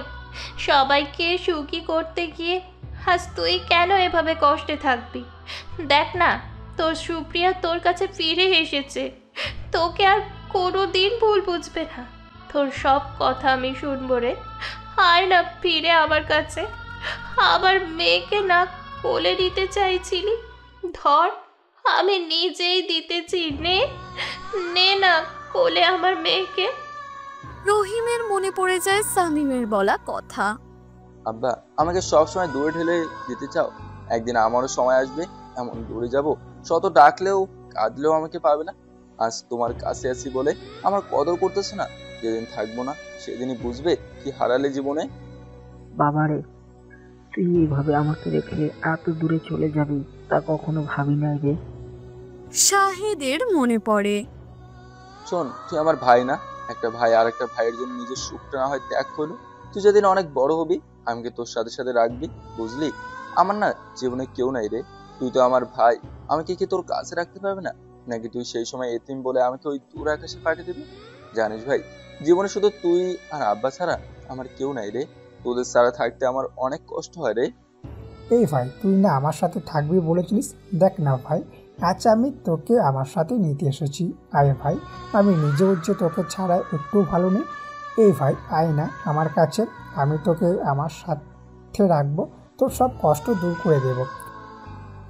সবাইকে সুখী করতে গিয়ে আজ তুই কেন এভাবে কষ্টে থাকবি? দেখ না, তোর সুপ্রিয়া তোর কাছে ফিরে এসেছে, তোকে আর কোনো দিন ভুল বুঝবে না। তোর সব কথা আমি শুনবো রে। আয় না ফিরে আমার কাছে। আমার মেয়েকে না কোলে নিতে চাইছিলি, ধর আমি নিজেই দিতেছি, নে না কোলে আমার মেয়েকে। রহিমের মনে পড়ে যায় শামীমের বলা কথা। আব্বা, আমাকে সবসময় দূরে ঠেলে দিতে চাও? একদিন আমারও সময় আসবে, এমন দূরে যাব, শত ডাকলেও কাঁদলেও আমাকে পাবে না। আজ তোমার কাছে আছি বলে আমার কদর করতেছে না, যেদিন থাকবো না সেদিনই বুঝবে কি হারালে জীবনে। বাবারে, তুই এইভাবে আমাকে রেখে এত দূরে চলে যাবি তা কখনো ভাবি নাই রে। শাহেদের মনে পড়ে। শোন, তুই আমার ভাই না? একটা ভাই আর একটা ভাইয়ের জন্য নিজের সুখটা না হয় ত্যাগ করলো। তুই যেদিন অনেক বড় হবি আমাকে তোর সাথে সাথে রাখবি, বুঝলি? আমার না জীবনে কেউ নাই রে, তুই তো আমার ভাই। আমাকে কি তোর কাছে রাখতে পারবে না? নাকি তুই সেই সময় এতিম বলে আমাকে ওই দূর আকাশে পাঠিয়ে দিবি? জানিস ভাই, জীবনে শুধু তুই আর আব্বা ছাড়া আমার কেউ নাই রে। তোদের ছাড়া থাকতে আমার অনেক কষ্ট হয় রে। এই ভাই, তুই না আমার সাথে থাকবি বলেছিলিস? দেখ না ভাই, আচ্ছা আমি তোকে আমার সাথে নিতে এসেছি। আয় ভাই, আমি নিজেও যে তোকে ছাড়া একটু ভালো নেই। এই ভাই, আয় না আমার কাছে, আমি তোকে আমার সাথে রাখবো, তোর সব কষ্ট দূর করে দেব।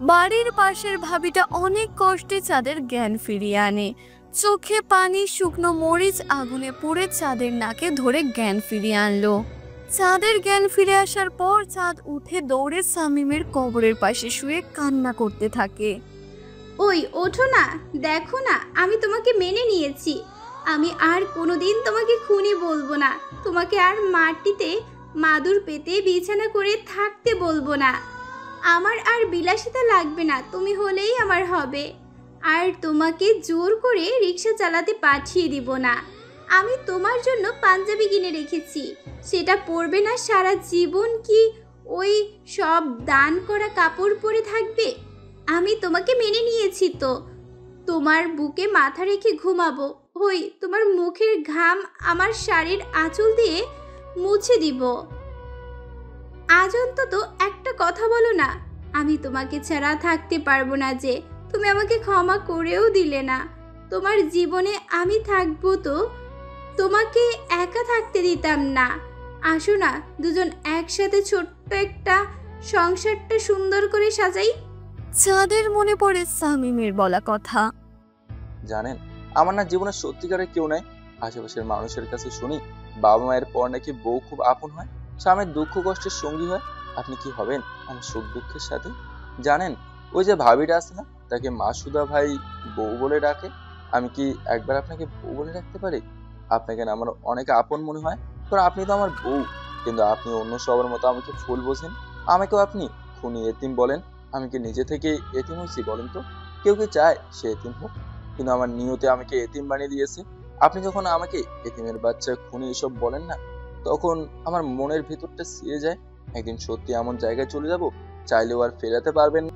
বাড়ির পাশের ভাবিটা অনেক কষ্টে চাঁদের জ্ঞান ফিরিয়ে আনে। চোখে পানি, শুকনো মরিচ আগুনে পুড়ে চাঁদের নাকে ধরে জ্ঞান ফিরিয়ে আনলো। চাঁদের জ্ঞান ফিরে আসার পর চাঁদ উঠে দৌড়ে শামীমের কবরের পাশে শুয়ে কান্না করতে থাকে। ওই ওঠো না, দেখো না আমি তোমাকে মেনে নিয়েছি। আমি আর কোনোদিন তোমাকে খুনি বলবো না, তোমাকে আর মাটিতে মাদুর পেতে বিছানা করে থাকতে বলবো না। আমার আর বিলাসিতা লাগবে না, তুমি হলেই আমার হবে। আর তোমাকে জোর করে রিক্সা চালাতে পাঠিয়ে দিব না। আমি তোমার জন্য পাঞ্জাবি কিনে রেখেছি, সেটা পরবে না সারা জীবন? কি ওই সব দান করা কাপড় পরে থাকবে? আমি তোমাকে মেনে নিয়েছি তো, তোমার বুকে মাথা রেখে ঘুমাবো। ওই তোমার মুখের ঘাম আমার শাড়ির আঁচল দিয়ে মুছে দিব। আজ অন্তত একটা কথা বলো না, আমি তোমাকে ছাড়া থাকতে পারবো না যে? তুমি আমাকে ক্ষমা করেও দিলে না। তোমার জীবনে আমি থাকবো তো তোমাকে একা থাকতে দিতাম না। আসো না, দুজন একসাথে ছোট্ট একটা সংসারটা সুন্দর করে সাজাই। চাঁদের মনে পড়ে শামীমের বলা কথা। জানেন, আমার না জীবনে সত্যিকারের কেউ নাই। আশেপাশের মানুষের কাছে শুনি বাবা মায়ের পর নাকি বউ খুব আপন হয়, স্বামীর দুঃখ কষ্টের সঙ্গী হয়। আপনি কি হবেন আমার সুখ দুঃখের সাথে? জানেন, ওই যে ভাবিটা আছে না, তাকে মাসুদা ভাই বউ বলে ডাকে। আমি কি একবার আপনাকে বউ বলে ডাকতে পারি? আপনাকে না আমার অনেক আপন মনে হয়, কারণ আপনি তো আমার বউ। কিন্তু আপনি অন্য সবার মতো আমাকে ফুল বোঝেন, আমাকেও আপনি খুনি এতিম বলেন। আমি কি নিজে থেকে এতিম হয়েছি বলেন তো? কেউ কি চায় সে এতিম হোক? কিন্তু আমার নিয়তে আমাকে এতিম বানিয়ে দিয়েছে। আপনি যখন আমাকে এতিমের বাচ্চা খুনি এসব বলেন না, তখন আমার মনের ভেতরটা ছিঁড়ে যায়। একদিন সত্যি এমন জায়গায় চলে যাব চাইলেও আর ফেরাতে পারবেন না।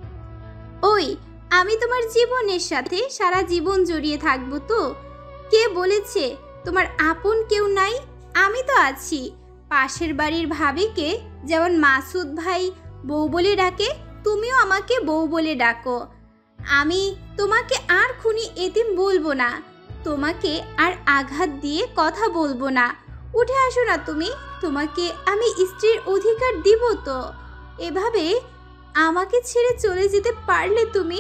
ওই আমি তোমার জীবনের সাথে সারা জীবন জড়িয়ে থাকবো তো? কে বলেছে তোমার আপন কেউ নাই? আমি তো আছি। পাশের বাড়ির ভাবিকে যেমন মাসুদ ভাই বউ বলে ডাকে, তুমিও আমাকে বউ বলে ডাকো। আমি তোমাকে আর খুনি এতিম বলবো না, তোমাকে আর আঘাত দিয়ে কথা বলবো না। উঠে আসো না তুমি, তোমাকে আমি স্ত্রীর অধিকার দিব তো। এভাবে আমাকে ছেড়ে চলে যেতে পারলে তুমি?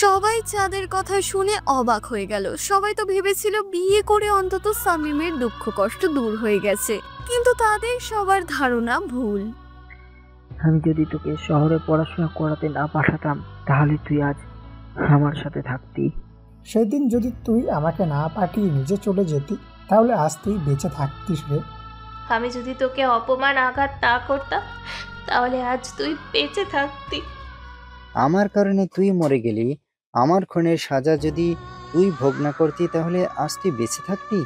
সবাই চাঁদের কথা শুনে অবাক হয়ে গেল। সবাই তো ভেবেছিল বিয়ে করে অন্তত শামীমের দুঃখ কষ্ট দূর হয়ে গেছে, কিন্তু তাদের সবার ধারণা ভুল। আমি যদি তোকে শহরে পড়াশোনা করাতে না পাঠাতাম তাহলে তুই আজ আমার সাথে থাকতি। সেদিন যদি তুই আমাকে না পাঠিয়ে নিজে চলে যেতি তাহলে আজ তুই বেঁচে থাকতিস রে। আমি যদি তোকে অপমান আঘাত না করতাম তাহলে আজ তুই বেঁচে থাকতি। আমার কারণে তুই মরে গেলি, আমার খুনের সাজা যদি তুই ভোগ না করতি তাহলে আজ তুই বেঁচে থাকতি।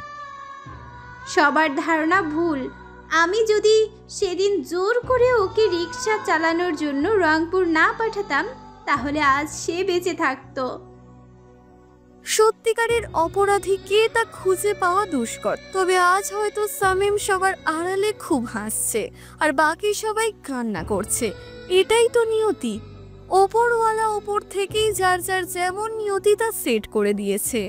সবার ধারণা ভুল। আমি যদি সেদিন জোর করে ওকে রিক্সা চালানোর জন্য রংপুর না পাঠাতাম তাহলে আজ সে বেঁচে থাকতো। সত্যিকারের অপরাধী কে তা খুঁজে পাওয়া দুষ্কর। তবে আজ হয়তো শামীম সবার আড়ালে খুব হাসছে আর বাকি সবাই কান্না করছে। এটাই তো নিয়তি। ওপরওয়ালা ওপর থেকেই যার যার যেমন নিয়তি তা সেট করে দিয়েছে।